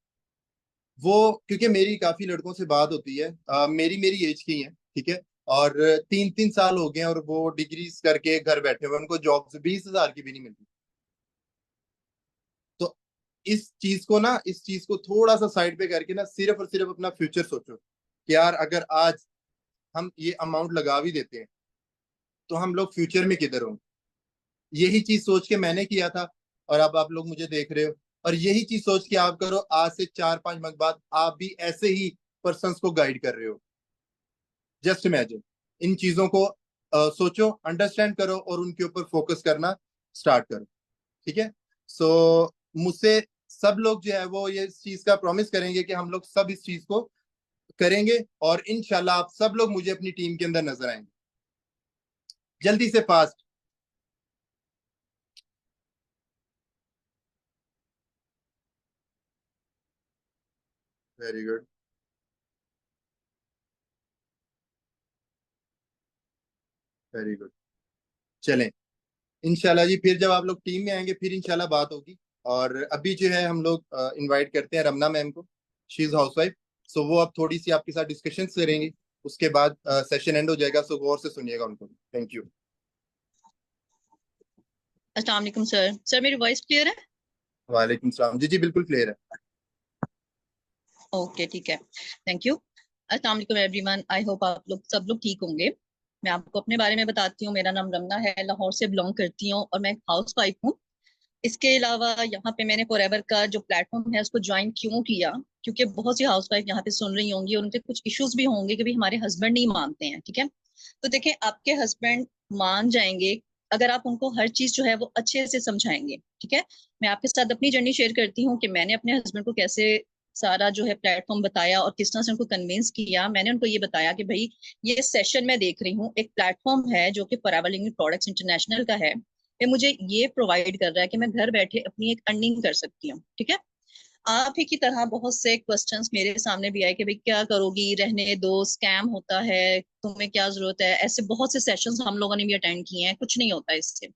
वो क्योंकि मेरी काफी लड़कों से बात होती है, मेरी मेरी एज की हैं, ठीक है। और 3-3 साल हो गए हैं और वो डिग्रीज करके घर बैठे हुए, उनको जॉब 20,000 की भी नहीं मिलती। तो इस चीज को थोड़ा सा साइड पे करके ना सिर्फ और सिर्फ अपना फ्यूचर सोचो कि यार अगर आज हम ये अमाउंट लगा भी देते हैं तो हम लोग फ्यूचर में किधर होंगे। यही चीज सोच के मैंने किया था और अब आप लोग मुझे देख रहे हो। और यही चीज सोच के आप करो, आज से 4-5 मंथ बाद आप भी ऐसे ही पर्सन्स को गाइड कर रहे हो। जस्ट इमेजिन, इन चीजों को सोचो, अंडरस्टैंड करो और उनके ऊपर फोकस करना स्टार्ट करो। ठीक है। सो मुझसे सब लोग जो है वो ये इस चीज का प्रॉमिस करेंगे कि हम लोग सब इस चीज को करेंगे और इंशाल्लाह आप सब लोग मुझे अपनी टीम के अंदर नजर आएंगे जल्दी से fast. Very good. Very good. चलें, इंशाल्लाह जी फिर जब आप लोग टीम में आएंगे फिर इंशाल्लाह बात होगी। और अभी जो है हम लोग इनवाइट करते हैं रमना मैम को। She is housewife. सो वो अब थोड़ी सी आपके साथ डिस्कशन करेंगी, उसके बाद सेशन एंड हो जाएगा। सो गौर से सुनिएगा उनको। Thank you. अस्सलाम वालेकुम सर। सर मेरी वॉइस क्लियर है? वालेकुम सलाम। जी जी बिल्कुल क्लियर है। ओके ठीक है, थैंक यू। अस्सलाम वालेकुम एवरीवन, आई होप आप लोग सब लोग ठीक होंगे। मैं आपको अपने बारे में बताती हूँ। मेरा नाम रमना है, लाहौर से बिलोंग करती हूँ और मैं एक हाउस वाइफ हूँ। इसके अलावा यहाँ पे मैंने फॉरएवर का जो प्लेटफॉर्म है उसको ज्वाइन क्यों किया, क्योंकि बहुत सी हाउस वाइफ यहाँ पे सुन रही होंगी और उनके कुछ इश्यूज भी होंगे कि भाई हमारे हस्बैंड नहीं मानते हैं। ठीक है, तो देखें आपके हस्बैंड मान जाएंगे अगर आप उनको हर चीज जो है वो अच्छे से समझाएंगे। ठीक है, मैं आपके साथ अपनी जर्नी शेयर करती हूँ कि मैंने अपने हस्बैंड को कैसे सारा जो है प्लेटफॉर्म बताया और किस तरह से उनको कन्विंस किया। मैंने उनको ये बताया कि भाई ये सेशन मैं देख रही हूँ, एक प्लेटफॉर्म है जो कि फॉरएवर लिविंग प्रोडक्ट्स इंटरनेशनल का है, ये मुझे ये प्रोवाइड कर रहा है कि मैं घर बैठे अपनी एक अर्निंग कर सकती हूँ। ठीक है, आप ही की तरह बहुत से क्वेश्चंस मेरे सामने भी आए कि भाई क्या करोगी, रहने दो, स्कैम होता है, तुम्हें क्या जरूरत है। ऐसे बहुत से सेशंस हम लोगों ने भी अटेंड किए हैं, कुछ नहीं होता इससे।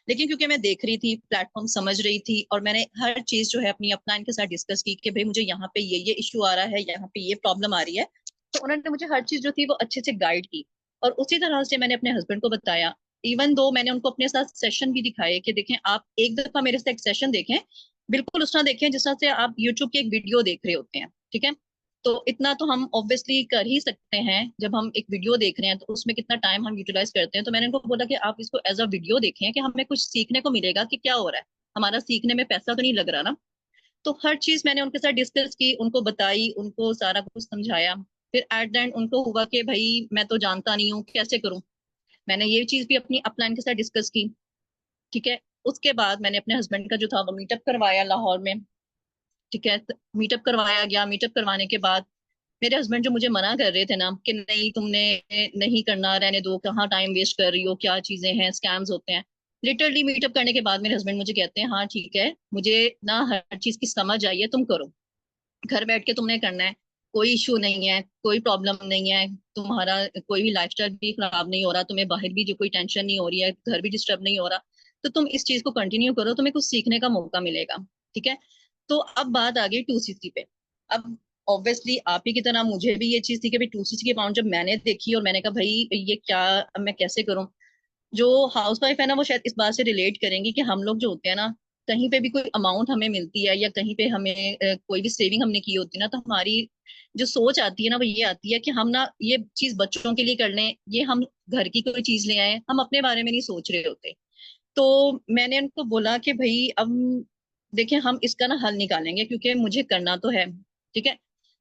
लेकिन क्योंकि मैं देख रही थी, प्लेटफॉर्म समझ रही थी और मैंने हर चीज जो है अपनी अपना इनके साथ डिस्कस की कि भाई मुझे यहाँ पे ये इशू आ रहा है, यहाँ पे ये प्रॉब्लम आ रही है, तो उन्होंने मुझे हर चीज जो थी वो अच्छे से गाइड की। और उसी तरह से मैंने अपने हस्बैंड को बताया। इवन दो मैंने उनको अपने साथ सेशन भी दिखाए कि देखें आप एक दफा मेरे साथ एक सेशन देखें, बिल्कुल उस तरह देखें जिस तरह से आप यूट्यूब की एक वीडियो देख रहे होते हैं। ठीक है, तो इतना तो हम ऑब्वियसली कर ही सकते हैं। जब हम एक वीडियो देख रहे हैं तो उसमें कितना टाइम हम यूटिलाइज करते हैं। तो मैंने उनको बोला कि आप इसको एज अ वीडियो देखें कि हमें कुछ सीखने को मिलेगा कि क्या हो रहा है, हमारा सीखने में पैसा तो नहीं लग रहा ना। तो हर चीज मैंने उनके साथ डिस्कस की, उनको बताई, उनको सारा कुछ समझाया। फिर एट द एंड उनको हुआ कि भाई मैं तो जानता नहीं हूँ कैसे करूँ। मैंने ये चीज भी अपनी अपलाइन के साथ डिस्कस की। ठीक है, उसके बाद मैंने अपने हस्बैंड का जो था वो मीटअप करवाया लाहौर में। ठीक है, मीटअप करवाया गया। मीटअप करवाने के बाद मेरे हस्बैंड जो मुझे मना कर रहे थे ना कि नहीं तुमने नहीं करना, रहने दो, कहाँ टाइम वेस्ट कर रही हो, क्या चीजें हैं, स्कैम्स होते हैं। लिटरली मीटअप करने के बाद मेरे हस्बैंड मुझे कहते हैं हाँ ठीक है, मुझे ना हर चीज की समझ आई है, तुम करो, घर बैठ के तुमने करना है, कोई इशू नहीं है, कोई प्रॉब्लम नहीं है, तुम्हारा कोई भी लाइफस्टाइल भी खराब नहीं हो रहा, तुम्हें बाहर भी जो कोई टेंशन नहीं हो रही है, घर भी डिस्टर्ब नहीं हो रहा, तो तुम इस चीज को कंटिन्यू करो, तुम्हें कुछ सीखने का मौका मिलेगा। ठीक है, तो अब बात आ गई 2CC पे। अब ऑब्वियसली आप ही की तरह मुझे भी ये चीज थी कि भाई 2CC की अमाउंट जब मैंने देखी और मैंने कहा भाई ये क्या, अब मैं कैसे करूं। जो हाउस वाइफ है ना वो शायद इस बात से रिलेट करेंगी कि हम लोग जो होते हैं ना, कहीं पे भी कोई अमाउंट हमें मिलती है या कहीं पे हमें कोई भी सेविंग हमने की होती है ना, तो हमारी जो सोच आती है ना वो ये आती है कि हम ना ये चीज बच्चों के लिए कर लें, ये हम घर की कोई चीज ले आए, हम अपने बारे में नहीं सोच रहे होते। तो मैंने उनको बोला कि भाई अब देखिए हम इसका ना हल निकालेंगे क्योंकि मुझे करना तो है। ठीक है,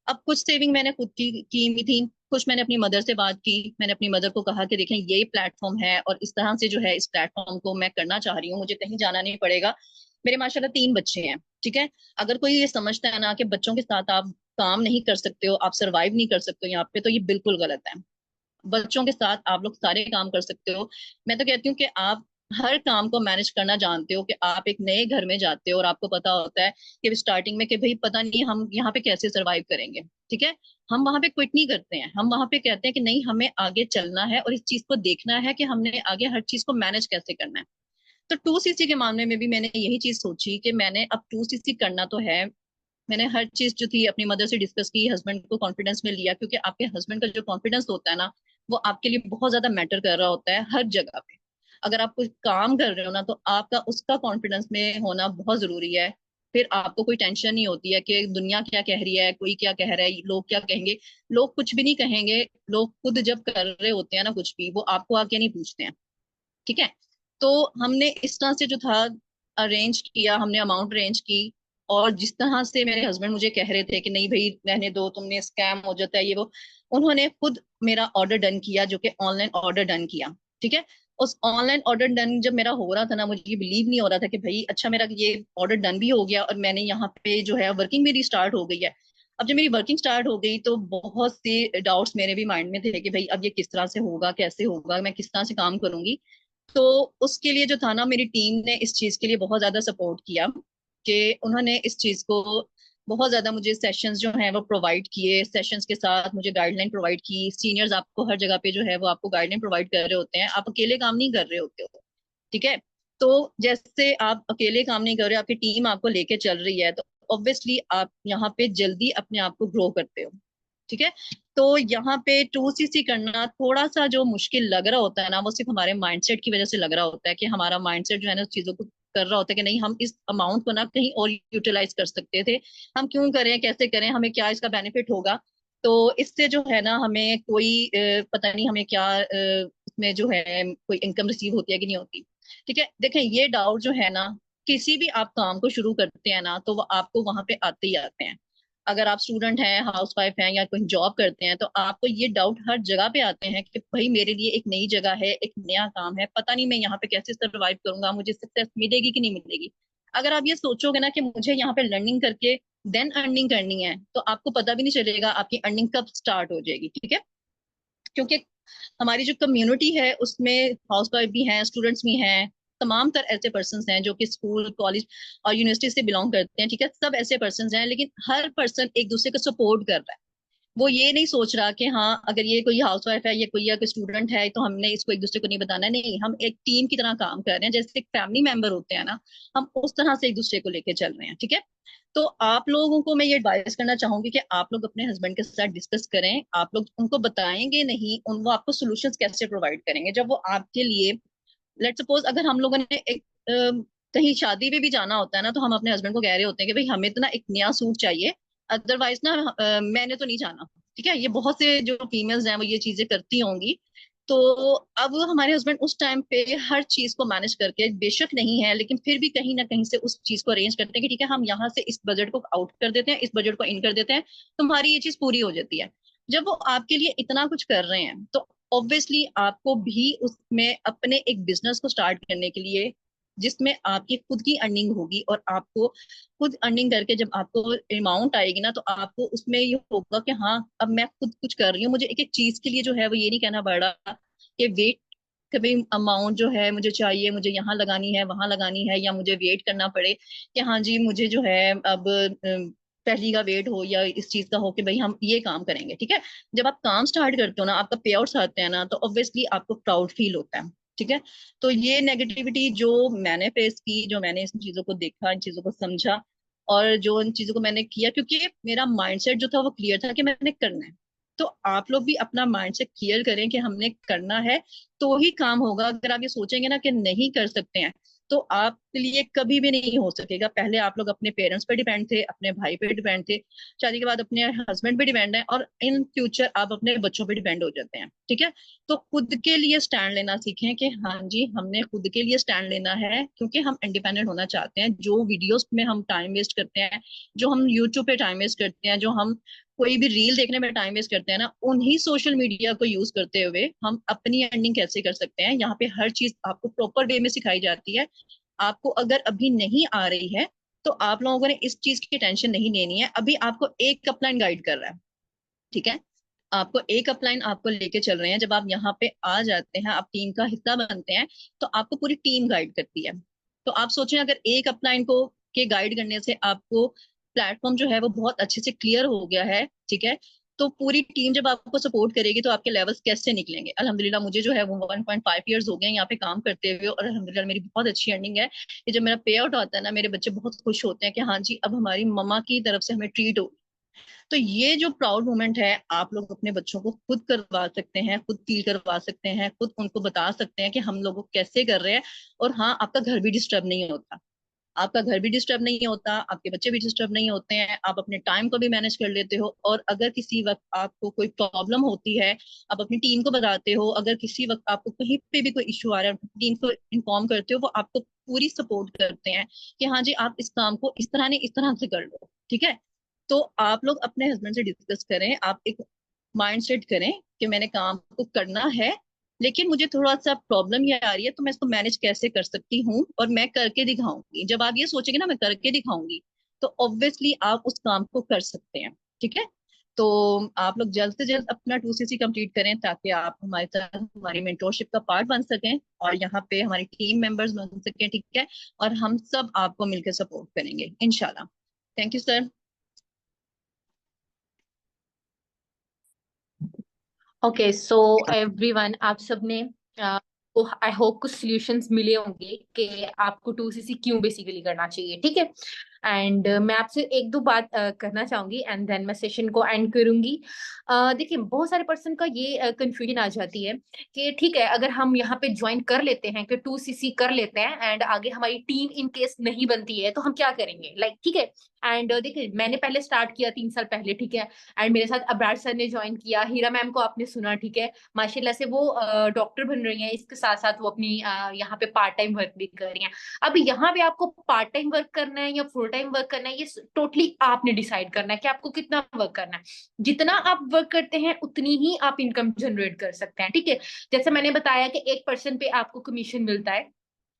अब कुछ सेविंग मैंने खुद की भी थी, कुछ मैंने अपनी मदर से बात की। मैंने अपनी मदर को कहा कि देखें ये प्लेटफॉर्म है और इस तरह से जो है इस प्लेटफॉर्म को मैं करना चाह रही हूँ, मुझे कहीं जाना नहीं पड़ेगा, मेरे माशाल्लाह 3 बच्चे हैं। ठीक है, अगर कोई ये समझता है ना कि बच्चों के साथ आप काम नहीं कर सकते हो, आप सरवाइव नहीं कर सकते हो यहाँ पे, तो ये बिल्कुल गलत है। बच्चों के साथ आप लोग सारे काम कर सकते हो। मैं तो कहती हूँ कि आप हर काम को मैनेज करना जानते हो, कि आप एक नए घर में जाते हो और आपको पता होता है कि स्टार्टिंग में कि भाई पता नहीं हम यहाँ पे कैसे सरवाइव करेंगे। ठीक है, हम वहां पे क्विट नहीं करते हैं, हम वहां पे कहते हैं कि नहीं हमें आगे चलना है और इस चीज को देखना है कि हमने आगे हर चीज को मैनेज कैसे करना है। तो 2CC के मामले में भी मैंने यही चीज सोची कि मैंने अब 2CC करना तो है। मैंने हर चीज जो थी अपनी मदर से डिस्कस की, हस्बैंड को कॉन्फिडेंस में लिया, क्योंकि आपके हस्बैंड का जो कॉन्फिडेंस होता है ना वो आपके लिए बहुत ज्यादा मैटर कर रहा होता है हर जगह पे। अगर आप कोई काम कर रहे हो ना, तो आपका उसका कॉन्फिडेंस में होना बहुत जरूरी है। फिर आपको कोई टेंशन नहीं होती है कि दुनिया क्या कह रही है, कोई क्या कह रहा है, लोग क्या कहेंगे। लोग कुछ भी नहीं कहेंगे। लोग खुद जब कर रहे होते हैं ना कुछ भी, वो आपको आके नहीं पूछते हैं। ठीक है। तो हमने इस तरह से जो था अरेंज किया, हमने अमाउंट अरेंज की। और जिस तरह से मेरे हस्बैंड मुझे कह रहे थे कि नहीं भाई रहने दो, तुमने स्कैम हो जाता है ये वो, उन्होंने खुद मेरा ऑर्डर डन किया, जो कि ऑनलाइन ऑर्डर डन किया। ठीक है। उस ऑनलाइन ऑर्डर डन जब मेरा हो रहा था ना, मुझे बिलीव नहीं हो रहा था कि भाई अच्छा मेरा ये ऑर्डर डन भी हो गया और मैंने यहाँ पे जो है वर्किंग मेरी स्टार्ट हो गई है। अब जब मेरी वर्किंग स्टार्ट हो गई तो बहुत से डाउट्स मेरे भी माइंड में थे कि भाई अब ये किस तरह से होगा, कैसे होगा, मैं किस तरह से काम करूंगी। तो उसके लिए जो था ना, मेरी टीम ने इस चीज के लिए बहुत ज्यादा सपोर्ट किया कि उन्होंने इस चीज को बहुत ज्यादा मुझे सेशंस जो हैं वो प्रोवाइड किए। सेशंस के साथ मुझे गाइडलाइन प्रोवाइड की। सीनियर्स आपको हर जगह पे जो है वो आपको गाइडलाइन प्रोवाइड कर रहे होते हैं, आप अकेले काम नहीं कर रहे होते हो। ठीक है। तो जैसे आप अकेले काम नहीं कर रहे, आपकी टीम आपको लेके चल रही है, तो ऑब्वियसली आप यहाँ पे जल्दी अपने आप को ग्रो करते हो। ठीक है। तो यहाँ पे 2CC करना थोड़ा सा जो मुश्किल लग रहा होता है ना, वो सिर्फ हमारे माइंडसेट की वजह से लग रहा होता है कि हमारा माइंडसेट जो है ना उस चीजों को कर रहा होता है कि नहीं, हम इस अमाउंट को ना कहीं और यूटिलाइज कर सकते थे। हम क्यों करें, कैसे करें, हमें क्या इसका बेनिफिट होगा। तो इससे जो है ना हमें कोई पता नहीं हमें क्या इसमें जो है कोई इनकम रिसीव होती है कि नहीं होती। ठीक है। देखें, ये डाउट जो है ना, किसी भी आप काम को शुरू करते हैं ना, तो वो आपको वहां पे आते ही आते हैं। अगर आप स्टूडेंट हैं, हाउस वाइफ हैं, या कोई जॉब करते हैं, तो आपको ये डाउट हर जगह पे आते हैं कि भाई मेरे लिए एक नई जगह है, एक नया काम है, पता नहीं मैं यहाँ पे कैसे सर्वाइव करूंगा, मुझे सक्सेस मिलेगी कि नहीं मिलेगी। अगर आप ये सोचोगे ना कि मुझे यहाँ पे लर्निंग करके देन अर्निंग करनी है, तो आपको पता भी नहीं चलेगा आपकी अर्निंग कब स्टार्ट हो जाएगी। ठीक है। क्योंकि हमारी जो कम्युनिटी है उसमें हाउस वाइफ भी हैं, स्टूडेंट्स भी हैं, तमाम तर ऐसे पर्सन हैं जो कि स्कूल कॉलेज और यूनिवर्सिटी से बिलोंग करते हैं। ठीक है। सब ऐसे पर्सन हैं, लेकिन हर पर्सन एक दूसरे को सपोर्ट कर रहा है। वो ये नहीं सोच रहा कि हाँ अगर ये कोई हाउस वाइफ है, ये कोई या कोई स्टूडेंट है, तो हमने इसको एक दूसरे को नहीं बताना। नहीं, हम एक टीम की तरह काम कर रहे हैं, जैसे एक फैमिली मेंबर होते हैं ना, हम उस तरह से एक दूसरे को लेके चल रहे हैं। ठीक है। तो आप लोगों को मैं ये एडवाइस करना चाहूंगी कि आप लोग अपने हस्बैंड के साथ डिस्कस करें। आप लोग उनको बताएंगे नहीं, उन वो आपको सोल्यूशंस कैसे प्रोवाइड करेंगे जब वो आपके लिए, लेट सपोज अगर हम लोगों ने एक कहीं शादी में भी जाना होता है ना, तो हम अपने हस्बैंड को कह रहे होते हैं कि भाई हमें तो ना एक नया सूट चाहिए, अदरवाइज ना मैंने तो नहीं जाना। ठीक है। ये बहुत से जो फीमेल्स हैं वो ये चीजें करती होंगी। तो अब हमारे हस्बैंड उस टाइम पे हर चीज को मैनेज करके, बेशक नहीं है लेकिन फिर भी कहीं ना कहीं से उस चीज को अरेंज करते हैं कि ठीक है हम यहाँ से इस बजट को आउट कर देते हैं, इस बजट को इन कर देते हैं, तुम्हारी ये चीज पूरी हो जाती है। जब वो आपके लिए इतना कुछ कर रहे हैं, तो ऑब्वियसली आपको भी उसमें अपने एक बिजनेस को स्टार्ट करने के लिए, जिसमें आपकी खुद की अर्निंग होगी, और आपको खुद अर्निंग करके जब आपको अमाउंट आएगी ना, तो आपको उसमें ये होगा कि हाँ अब मैं खुद कुछ कर रही हूँ, मुझे एक एक चीज के लिए जो है वो ये नहीं कहना पड़ रहा कि वेट, कभी अमाउंट जो है मुझे चाहिए, मुझे यहाँ लगानी है वहां लगानी है, या मुझे वेट करना पड़े कि हाँ जी मुझे जो है अब पहली का वेट हो या इस चीज का हो कि भाई हम ये काम करेंगे। ठीक है। जब आप काम स्टार्ट करते हो ना, आपका पे आउट्स आते हैं ना, तो ऑब्वियसली आपको प्राउड फील होता है। ठीक है। तो ये नेगेटिविटी जो मैंने फेस की, जो मैंने इन चीजों को देखा, इन चीजों को समझा, और जो इन चीजों को मैंने किया, क्योंकि मेरा माइंडसेट जो था वो क्लियर था कि मैंने करना है। तो आप लोग भी अपना माइंडसेट क्लियर करें कि हमने करना है तो ही काम होगा। अगर आप ये सोचेंगे ना कि नहीं कर सकते हैं, तो आपके लिए कभी भी नहीं हो सकेगा। पहले आप लोग अपने पेरेंट्स पे डिपेंड थे, अपने भाई पे डिपेंड थे, शादी के बाद अपने हस्बैंड पे डिपेंड है, और इन फ्यूचर आप अपने बच्चों पे डिपेंड हो जाते हैं। ठीक है। तो खुद के लिए स्टैंड लेना सीखें कि हाँ जी हमने खुद के लिए स्टैंड लेना है, क्योंकि हम इंडिपेंडेंट होना चाहते हैं। जो वीडियोस में हम टाइम वेस्ट करते हैं, जो हम यूट्यूब पे टाइम वेस्ट करते हैं, जो हम कोई भी रील देखने में टाइम वेस्ट करते हैं ना, उन्हीं सोशल मीडिया को यूज करते हुए हम अपनी अर्निंग कैसे कर सकते हैं। यहाँ पे हर चीज आपको प्रॉपर वे में सिखाई जाती है। आपको अगर अभी नहीं आ रही है, तो आप लोगों ने इस चीज की टेंशन नहीं लेनी है। अभी आपको एक अपलाइन गाइड कर रहा है। ठीक है। आपको एक अपलाइन आपको लेके चल रहे हैं। जब आप यहाँ पे आ जाते हैं, आप टीम का हिस्सा बनते हैं, तो आपको पूरी टीम गाइड करती है। तो आप सोचें अगर एक अपलाइन को के गाइड करने से आपको प्लेटफॉर्म जो है वो बहुत अच्छे से क्लियर हो गया है। ठीक है। तो पूरी टीम जब आपको सपोर्ट करेगी, तो आपके लेवल्स कैसे निकलेंगे। अल्हम्दुलिल्लाह मुझे जो है वो 1.5 ईयर्स हो गए हैं यहाँ पे काम करते हुए, और अल्हम्दुलिल्लाह मेरी बहुत अच्छी अर्निंग है। कि जब मेरा पे आउट आता है ना, मेरे बच्चे बहुत खुश होते हैं कि हाँ जी अब हमारी मम्मा की तरफ से हमें ट्रीट हो। तो ये जो प्राउड मोमेंट है, आप लोग अपने बच्चों को खुद करवा सकते हैं, खुद फील करवा सकते हैं, खुद उनको बता सकते हैं कि हम लोग कैसे कर रहे हैं। और हाँ, आपका घर भी डिस्टर्ब नहीं होता, आपका घर भी डिस्टर्ब नहीं होता, आपके बच्चे भी डिस्टर्ब नहीं होते हैं, आप अपने टाइम को भी मैनेज कर लेते हो। और अगर किसी वक्त आपको कोई प्रॉब्लम होती है, आप अपनी टीम को बताते हो। अगर किसी वक्त आपको कहीं पे भी कोई इश्यू आ रहा है, टीम को इन्फॉर्म करते हो, वो आपको पूरी सपोर्ट करते हैं कि हाँ जी, आप इस काम को इस तरह नहीं इस तरह से कर लो, ठीक है। तो आप लोग अपने हस्बैंड से डिस्कस करें, आप एक माइंड सेट करें कि मैंने काम को करना है, लेकिन मुझे थोड़ा सा प्रॉब्लम ये आ रही है, तो मैं इसको मैनेज कैसे कर सकती हूँ और मैं करके दिखाऊंगी। जब आप ये सोचेंगे ना मैं करके दिखाऊंगी, तो ऑब्वियसली आप उस काम को कर सकते हैं, ठीक है। तो आप लोग जल्द से जल्द अपना 2CC कंप्लीट करें, ताकि आप हमारे साथ हमारी मेंटोरशिप का पार्ट बन सकें और यहाँ पे हमारी टीम मेंबर्स बन सकें, ठीक है। और हम सब आपको मिलकर सपोर्ट करेंगे इंशाल्लाह। Thank you sir. Okay, so everyone, आप सबने आई होप कुछ सॉल्यूशंस मिले होंगे कि आपको 2CC क्यों बेसिकली करना चाहिए, ठीक है। एंड मैं आपसे एक दो बात करना चाहूंगी एंड देन मैं सेशन को एंड करूंगी। देखिए, बहुत सारे पर्सन का ये कंफ्यूजन आ जाती है कि ठीक है, अगर हम यहाँ पे ज्वाइन कर लेते हैं, कि 2CC कर लेते हैं एंड आगे हमारी टीम इन केस नहीं बनती है तो हम क्या करेंगे, लाइक ठीक है। एंड देखिए, मैंने पहले स्टार्ट किया 3 साल पहले, ठीक है। एंड मेरे साथ अब्रार सर ने ज्वाइन किया, हीरा मैम को आपने सुना, ठीक है। माशाल्लाह से वो डॉक्टर बन रही हैं, इसके साथ साथ वो अपनी यहाँ पे पार्ट टाइम वर्क भी कर रही हैं। अब यहाँ पे आपको पार्ट टाइम वर्क करना है या फुल टाइम वर्क करना है, ये टोटली आपने डिसाइड करना है कि आपको कितना वर्क करना है। जितना आप वर्क करते हैं उतनी ही आप इनकम जनरेट कर सकते हैं, ठीक है। जैसे मैंने बताया कि 1% पे आपको कमीशन मिलता है,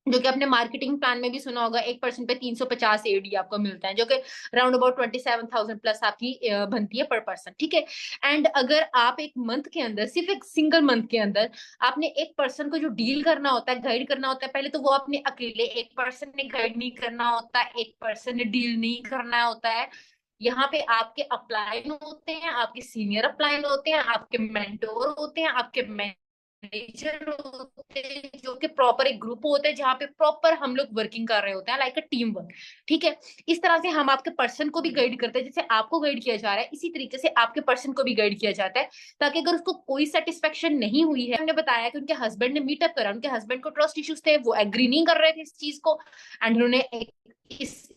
जो कि आपने मार्केटिंग प्लान में भी सुना होगा। 1% पे 350 AD आपको मिलता है, जो कि राउंड अबाउट 27,000 प्लस आपकी बनती है पर पर्सन, ठीक है। एंड अगर आप एक मंथ के अंदर, सिर्फ एक सिंगल मंथ के अंदर आपने एक पर्सन को जो डील करना होता है, गाइड करना होता है, पहले तो वो अपने अकेले एक पर्सन ने गाइड नहीं करना होता, एक पर्सन ने डील नहीं करना होता है। यहाँ पे आपके अपलाइन होते हैं, आपके सीनियर अपलाइन होते हैं, आपके मेंटोर होते हैं, आपके मैनेजर होते हैं, जो कि प्रॉपर एक ग्रुप होता है जहाँ पे प्रॉपर हम लोग वर्किंग कर रहे होते हैं, लाइक अ टीम वर्क, ठीक है। इस तरह से हम आपके पर्सन को भी गाइड करते हैं, जैसे आपको गाइड किया जा रहा है इसी तरीके से आपके पर्सन को भी गाइड किया जाता है, ताकि अगर उसको कोई सेटिस्फेक्शन नहीं हुई है, हमने बताया कि उनके हस्बैंड ने मीटअप करा, उनके हस्बैंड को ट्रस्ट इश्यूज थे, वो एग्री नहीं कर रहे थे इस चीज को, एंड उन्होंने इस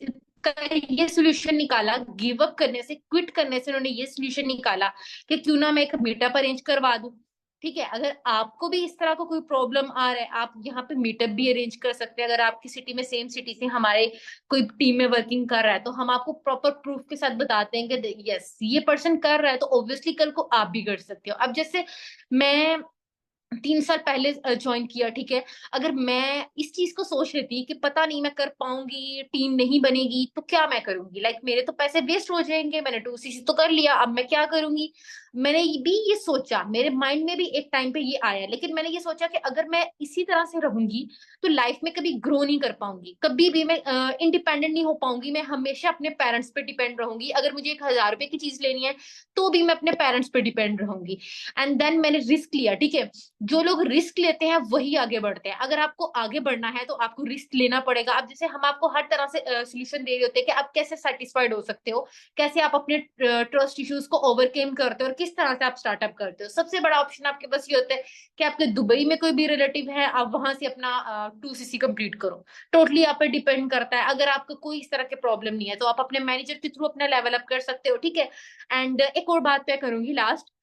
का ये सोल्यूशन निकाला, गिव अप करने से, क्विट करने से उन्होंने ये सोल्यूशन निकाला कि क्यों ना मैं एक मीटअप अरेंज करवा दूं, ठीक है। अगर आपको भी इस तरह का कोई प्रॉब्लम आ रहा है, आप यहाँ पे मीटअप भी अरेंज कर सकते हैं। अगर आपकी सिटी में, सेम सिटी से हमारे कोई टीम में वर्किंग कर रहा है, तो हम आपको प्रॉपर प्रूफ के साथ बताते हैं कि यस, ये पर्सन कर रहा है, तो ऑब्वियसली कल को आप भी कर सकते हो। अब जैसे मैं 3 साल पहले ज्वाइन किया, ठीक है। अगर मैं इस चीज को सोच लेती कि पता नहीं मैं कर पाऊंगी, टीम नहीं बनेगी, तो क्या मैं करूंगी, लाइक मेरे तो पैसे वेस्ट हो जाएंगे, मैंने 2CC तो कर लिया, अब मैं क्या करूंगी। मैंने भी ये सोचा, मेरे माइंड में भी एक टाइम पे ये आया, लेकिन मैंने ये सोचा कि अगर मैं इसी तरह से रहूंगी तो लाइफ में कभी ग्रो नहीं कर पाऊंगी, कभी भी मैं इंडिपेंडेंट नहीं हो पाऊंगी, मैं हमेशा अपने पेरेंट्स पे डिपेंड रहूंगी। अगर मुझे 1,000 रुपए की चीज लेनी है तो भी मैं अपने पेरेंट्स पे डिपेंड रहूंगी। एंड देन मैंने रिस्क लिया, ठीक है। जो लोग रिस्क लेते हैं वही आगे बढ़ते हैं। अगर आपको आगे बढ़ना है तो आपको रिस्क लेना पड़ेगा। अब जैसे हम आपको हर तरह से सोल्यूशन दे रहे होते हैं कि आप कैसे सेटिस्फाइड हो सकते हो, कैसे आप अपने ट्रस्ट इश्यूज को ओवरकम करते हो और किस तरह से आप स्टार्टअप करते हो। सबसे बड़ा ऑप्शन आपके पास ये होता है कि आपके दुबई में कोई भी रिलेटिव है, आप वहां से अपना 2CC कंप्लीट करो। टोटली आप पे डिपेंड करता है। अगर आपको कोई इस तरह के प्रॉब्लम नहीं है तो आप अपने मैनेजर के थ्रू अपना लेवल अप कर सकते हो, ठीक है। एंड एक और बात मैं करूंगी लास्ट,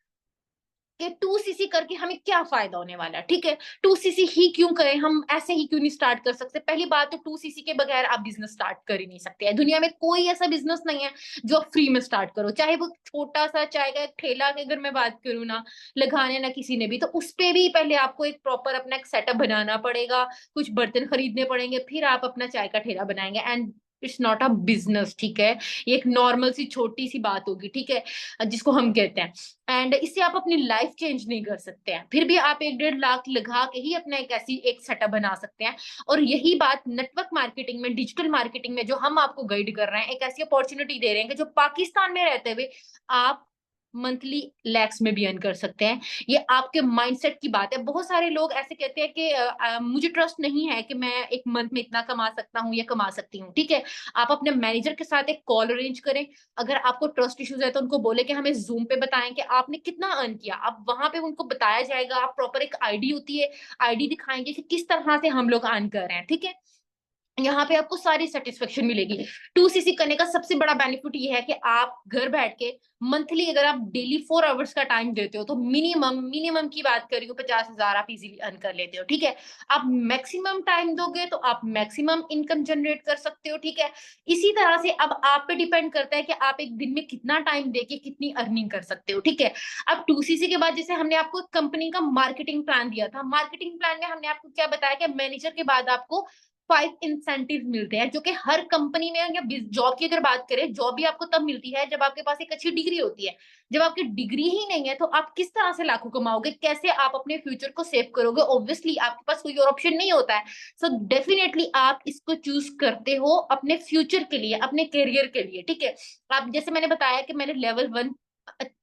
कि 2CC करके हमें क्या फायदा होने वाला है, ठीक है। 2CC ही क्यों करें, हम ऐसे ही क्यों नहीं स्टार्ट कर सकते। पहली बात तो 2CC के बगैर आप बिजनेस स्टार्ट कर ही नहीं सकते। दुनिया में कोई ऐसा बिजनेस नहीं है जो आप फ्री में स्टार्ट करो, चाहे वो छोटा सा चाय का एक ठेला की अगर मैं बात करूँ ना, लगाने ना किसी ने भी, तो उस पे भी पहले आपको एक प्रॉपर अपना एक सेटअप बनाना पड़ेगा, कुछ बर्तन खरीदने पड़ेंगे, फिर आप अपना चाय का ठेला बनाएंगे। And it's not a business, ठीक है। ये एक नॉर्मल सी छोटी सी बात होगी, ठीक है, जिसको हम कहते हैं। एंड इससे आप अपनी लाइफ चेंज नहीं कर सकते हैं, फिर भी आप 1-1.5 लाख लगा के ही अपना एक ऐसी एक सेटअप बना सकते हैं। और यही बात नेटवर्क मार्केटिंग में, डिजिटल मार्केटिंग में जो हम आपको गाइड कर रहे हैं, एक ऐसी अपॉर्चुनिटी दे रहे हैं कि जो पाकिस्तान में रहते हुए आप मंथली लैक्स में भी अर्न कर सकते हैं। ये आपके माइंडसेट की बात है। बहुत सारे लोग ऐसे कहते हैं कि मुझे ट्रस्ट नहीं है कि मैं एक मंथ में इतना कमा सकता हूँ या कमा सकती हूँ। ठीक है, आप अपने मैनेजर के साथ एक कॉल अरेंज करें। अगर आपको ट्रस्ट इश्यूज है तो उनको बोले कि हमें जूम पे बताएं कि आपने कितना अर्न किया। आप वहां पे उनको बताया जाएगा। आप प्रॉपर एक आईडी होती है, आईडी दिखाएंगे कि किस तरह से हम लोग अर्न कर रहे हैं। ठीक है, यहाँ पे आपको सारी सेटिस्फेक्शन मिलेगी। 2cc करने का सबसे बड़ा बेनिफिट ये है कि आप घर बैठ के मंथली अगर आप डेली 4 आवर्स का टाइम देते हो तो मिनिमम की बात कर रही हूँ 50,000 आप इजीली अर्न कर लेते हो। ठीक है, आप मैक्सिमम टाइम दोगे तो आप मैक्सिमम इनकम जनरेट कर सकते हो। ठीक है, इसी तरह से अब आप पे डिपेंड करता है कि आप एक दिन में कितना टाइम देके कितनी अर्निंग कर सकते हो। ठीक है, अब 2cc के बाद जैसे हमने आपको कंपनी का मार्केटिंग प्लान दिया था, मार्केटिंग प्लान में हमने आपको क्या बताया कि मैनेजर के बाद आपको 5 इंसेंटिव मिलते हैं, जो कि हर कंपनी में या जॉब की अगर बात करें, जॉब भी आपको तब मिलती है जब आपके पास एक अच्छी डिग्री होती है। जब आपकी डिग्री ही नहीं है तो आप किस तरह से लाखों कमाओगे, कैसे आप अपने फ्यूचर को सेव करोगे? ऑब्वियसली आपके पास कोई और ऑप्शन नहीं होता है। सो डेफिनेटली आप इसको चूज करते हो अपने फ्यूचर के लिए, अपने करियर के लिए। ठीक है, आप जैसे मैंने बताया कि मैंने लेवल 1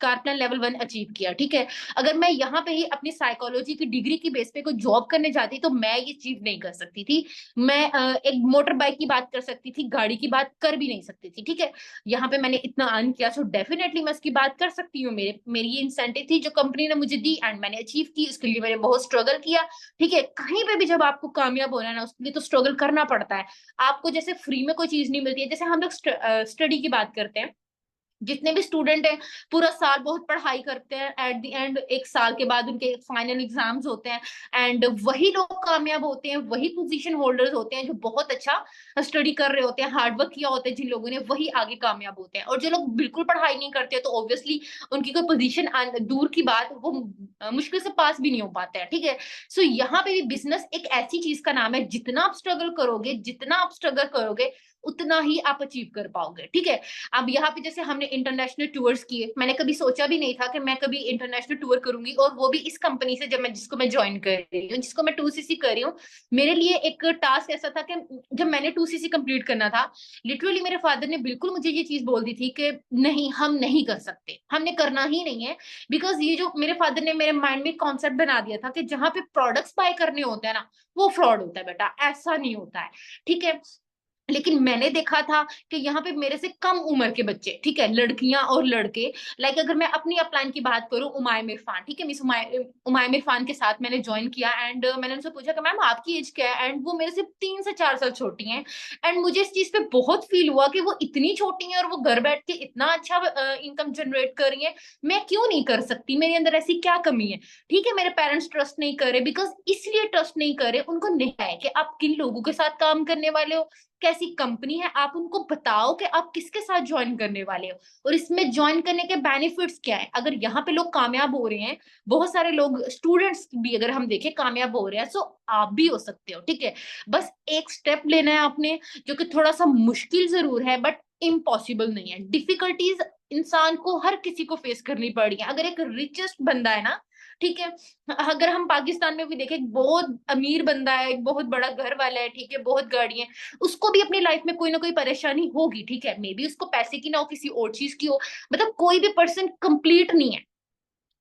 कारप्लान लेवल 1 अचीव किया। ठीक है, अगर मैं यहाँ पे ही अपनी साइकोलॉजी की डिग्री की बेस पे कोई जॉब करने जाती तो मैं ये चीज नहीं कर सकती थी। मैं एक मोटर बाइक की बात कर सकती थी, गाड़ी की बात कर भी नहीं सकती थी। ठीक है, यहाँ पे मैंने इतना अर्न किया, सो डेफिनेटली मैं इसकी बात कर सकती हूँ। मेरी ये इंसेंटिव थी जो कंपनी ने मुझे दी एंड मैंने अचीव की। उसके लिए मैंने बहुत स्ट्रगल किया। ठीक है, कहीं पे भी जब आपको कामयाब होना है ना, उसके लिए तो स्ट्रगल करना पड़ता है। आपको जैसे फ्री में कोई चीज नहीं मिलती है। जैसे हम लोग स्टडी की बात करते हैं, जितने भी स्टूडेंट हैं पूरा साल बहुत पढ़ाई करते हैं, एट द एंड एक साल के बाद उनके फाइनल एग्जाम्स होते हैं एंड वही लोग कामयाब होते हैं, वही पोजीशन होल्डर्स होते हैं जो बहुत अच्छा स्टडी कर रहे होते हैं, हार्डवर्क किया होता है जिन लोगों ने, वही आगे कामयाब होते हैं। और जो लोग बिल्कुल पढ़ाई नहीं करते तो ऑब्वियसली उनकी कोई पोजीशन दूर की बात, वो मुश्किल से पास भी नहीं हो पाता है। ठीक है, सो यहाँ पे भी बिजनेस एक ऐसी चीज का नाम है, जितना आप स्ट्रगल करोगे उतना ही आप अचीव कर पाओगे। ठीक है, अब यहाँ पे जैसे हमने इंटरनेशनल टूर्स किए, मैंने कभी सोचा भी नहीं था कि मैं कभी इंटरनेशनल टूर करूंगी, और वो भी इस कंपनी से जिसको मैं ज्वाइन कर रही हूँ, जिसको मैं 2cc कर रही हूँ। मेरे लिए एक टास्क ऐसा था कि जब मैंने 2cc कंप्लीट करना था, लिटरली मेरे फादर ने बिल्कुल मुझे ये चीज बोल दी थी कि नहीं, हम नहीं कर सकते, हमने करना ही नहीं है। बिकॉज ये जो मेरे फादर ने मेरे माइंड में कॉन्सेप्ट बना दिया था कि जहां पे प्रोडक्ट्स बाय करने होते हैं ना, वो फ्रॉड होता है बेटा, ऐसा नहीं होता है। ठीक है, लेकिन मैंने देखा था कि यहाँ पे मेरे से कम उम्र के बच्चे, ठीक है, लड़कियां और लड़के, लाइक अगर मैं अपनी अपलाइन की बात करूं, उमायम इरफान, ठीक है, मिस उमायम इरफान के साथ मैंने ज्वाइन किया एंड मैंने उनसे पूछा कि मैम आपकी एज क्या है, एंड वो मेरे से 3 से 4 साल छोटी हैं। एंड मुझे इस चीज पे बहुत फील हुआ कि वो इतनी छोटी हैं और वो घर बैठ के इतना अच्छा इनकम जनरेट कर रही है, मैं क्यों नहीं कर सकती, मेरे अंदर ऐसी क्या कमी है? ठीक है, मेरे पेरेंट्स ट्रस्ट नहीं कर रहे, बिकॉज इसलिए ट्रस्ट नहीं कर रहे, उनको नहीं है कि आप किन लोगों के साथ काम करने वाले हो, कैसी कंपनी है, आप उनको बताओ कि आप किसके साथ ज्वाइन करने वाले हो और इसमें ज्वाइन करने के बेनिफिट्स क्या है। अगर यहाँ पे लोग कामयाब हो रहे हैं, बहुत सारे लोग स्टूडेंट्स भी अगर हम देखें कामयाब हो रहे हैं, सो आप भी हो सकते हो। ठीक है, बस एक स्टेप लेना है आपने, जो कि थोड़ा सा मुश्किल जरूर है बट इम्पॉसिबल नहीं है। डिफिकल्टीज इंसान को, हर किसी को फेस करनी पड़ी है। अगर एक रिचेस्ट बंदा है ना, ठीक है, अगर हम पाकिस्तान में भी देखें, बहुत अमीर बंदा है, एक बहुत बड़ा घर वाला है, ठीक है, बहुत गाड़ी है, उसको भी अपनी लाइफ में कोई ना कोई परेशानी होगी। ठीक है, मे बी उसको पैसे की ना हो, किसी और चीज की हो, मतलब कोई भी पर्सन कंप्लीट नहीं है।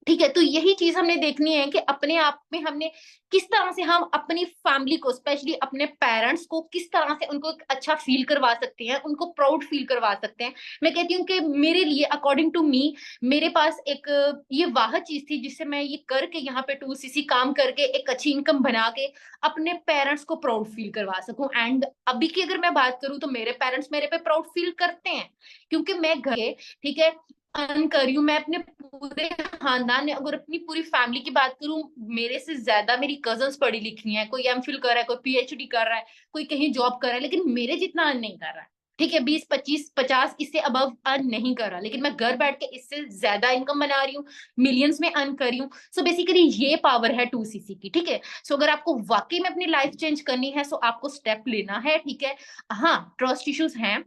ठीक है, तो यही चीज हमने देखनी है कि अपने आप में हमने किस तरह से हम अपनी फैमिली को, स्पेशली अपने पेरेंट्स को, किस तरह से उनको एक अच्छा फील करवा सकते हैं, उनको प्राउड फील करवा सकते हैं। मैं कहती हूँ कि मेरे लिए, अकॉर्डिंग टू मी, मेरे पास एक ये वाह चीज थी जिससे मैं ये करके यहाँ पे 2cc काम करके एक अच्छी इनकम बना के अपने पेरेंट्स को प्राउड फील करवा सकूं। एंड अभी की अगर मैं बात करूं तो मेरे पेरेंट्स मेरे पे प्राउड फील करते हैं, क्योंकि मैं घर, ठीक है, अर्न कर रही हूँ। मैं अपने पूरे खानदान, अगर अपनी पूरी फैमिली की बात करूं, मेरे से ज्यादा मेरी कजन्स पढ़ी लिखी हैं, कोई एमफिल कर रहा है, कोई पीएचडी कर रहा है, कोई कहीं जॉब कर रहा है, लेकिन मेरे जितना अर्न नहीं कर रहा है। ठीक है, 20 25 50 इससे अबव अर्न नहीं कर रहा, लेकिन मैं घर बैठ के इससे ज्यादा इनकम बना रही हूँ, मिलियंस में अर्न कर रही हूँ। सो बेसिकली ये पावर है 2cc की। ठीक है, सो अगर आपको वाकई में अपनी लाइफ चेंज करनी है, सो आपको स्टेप लेना है। ठीक है, हाँ, ट्रस्ट इश्यूज हैं,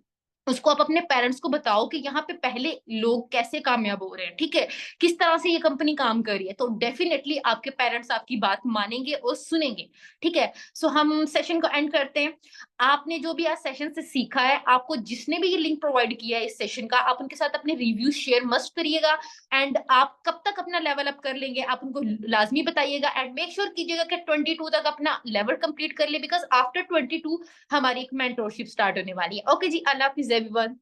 उसको आप अपने पेरेंट्स को बताओ कि यहाँ पे पहले लोग कैसे कामयाब हो रहे हैं, ठीक है, किस तरह से ये कंपनी काम कर रही है, तो डेफिनेटली आपके पेरेंट्स आपकी बात मानेंगे और सुनेंगे, ठीक है। सो हम सेशन को एंड करते हैं। आपने जो भी आज सेशन से सीखा है, आपको जिसने भी ये लिंक प्रोवाइड किया है इस सेशन का, आप उनके साथ अपने रिव्यू शेयर मस्ट करिएगा। एंड आप कब तक अपना लेवल अप कर लेंगे आप उनको लाजमी बताइएगा। एंड मेक श्योर कीजिएगा कि 22 तक अपना लेवल कंप्लीट कर ले, बिकॉज आफ्टर 22 हमारी एक मेंटोरशिप स्टार्ट होने वाली है। ओके जी, अल्लाह हाफिज एवरीवन।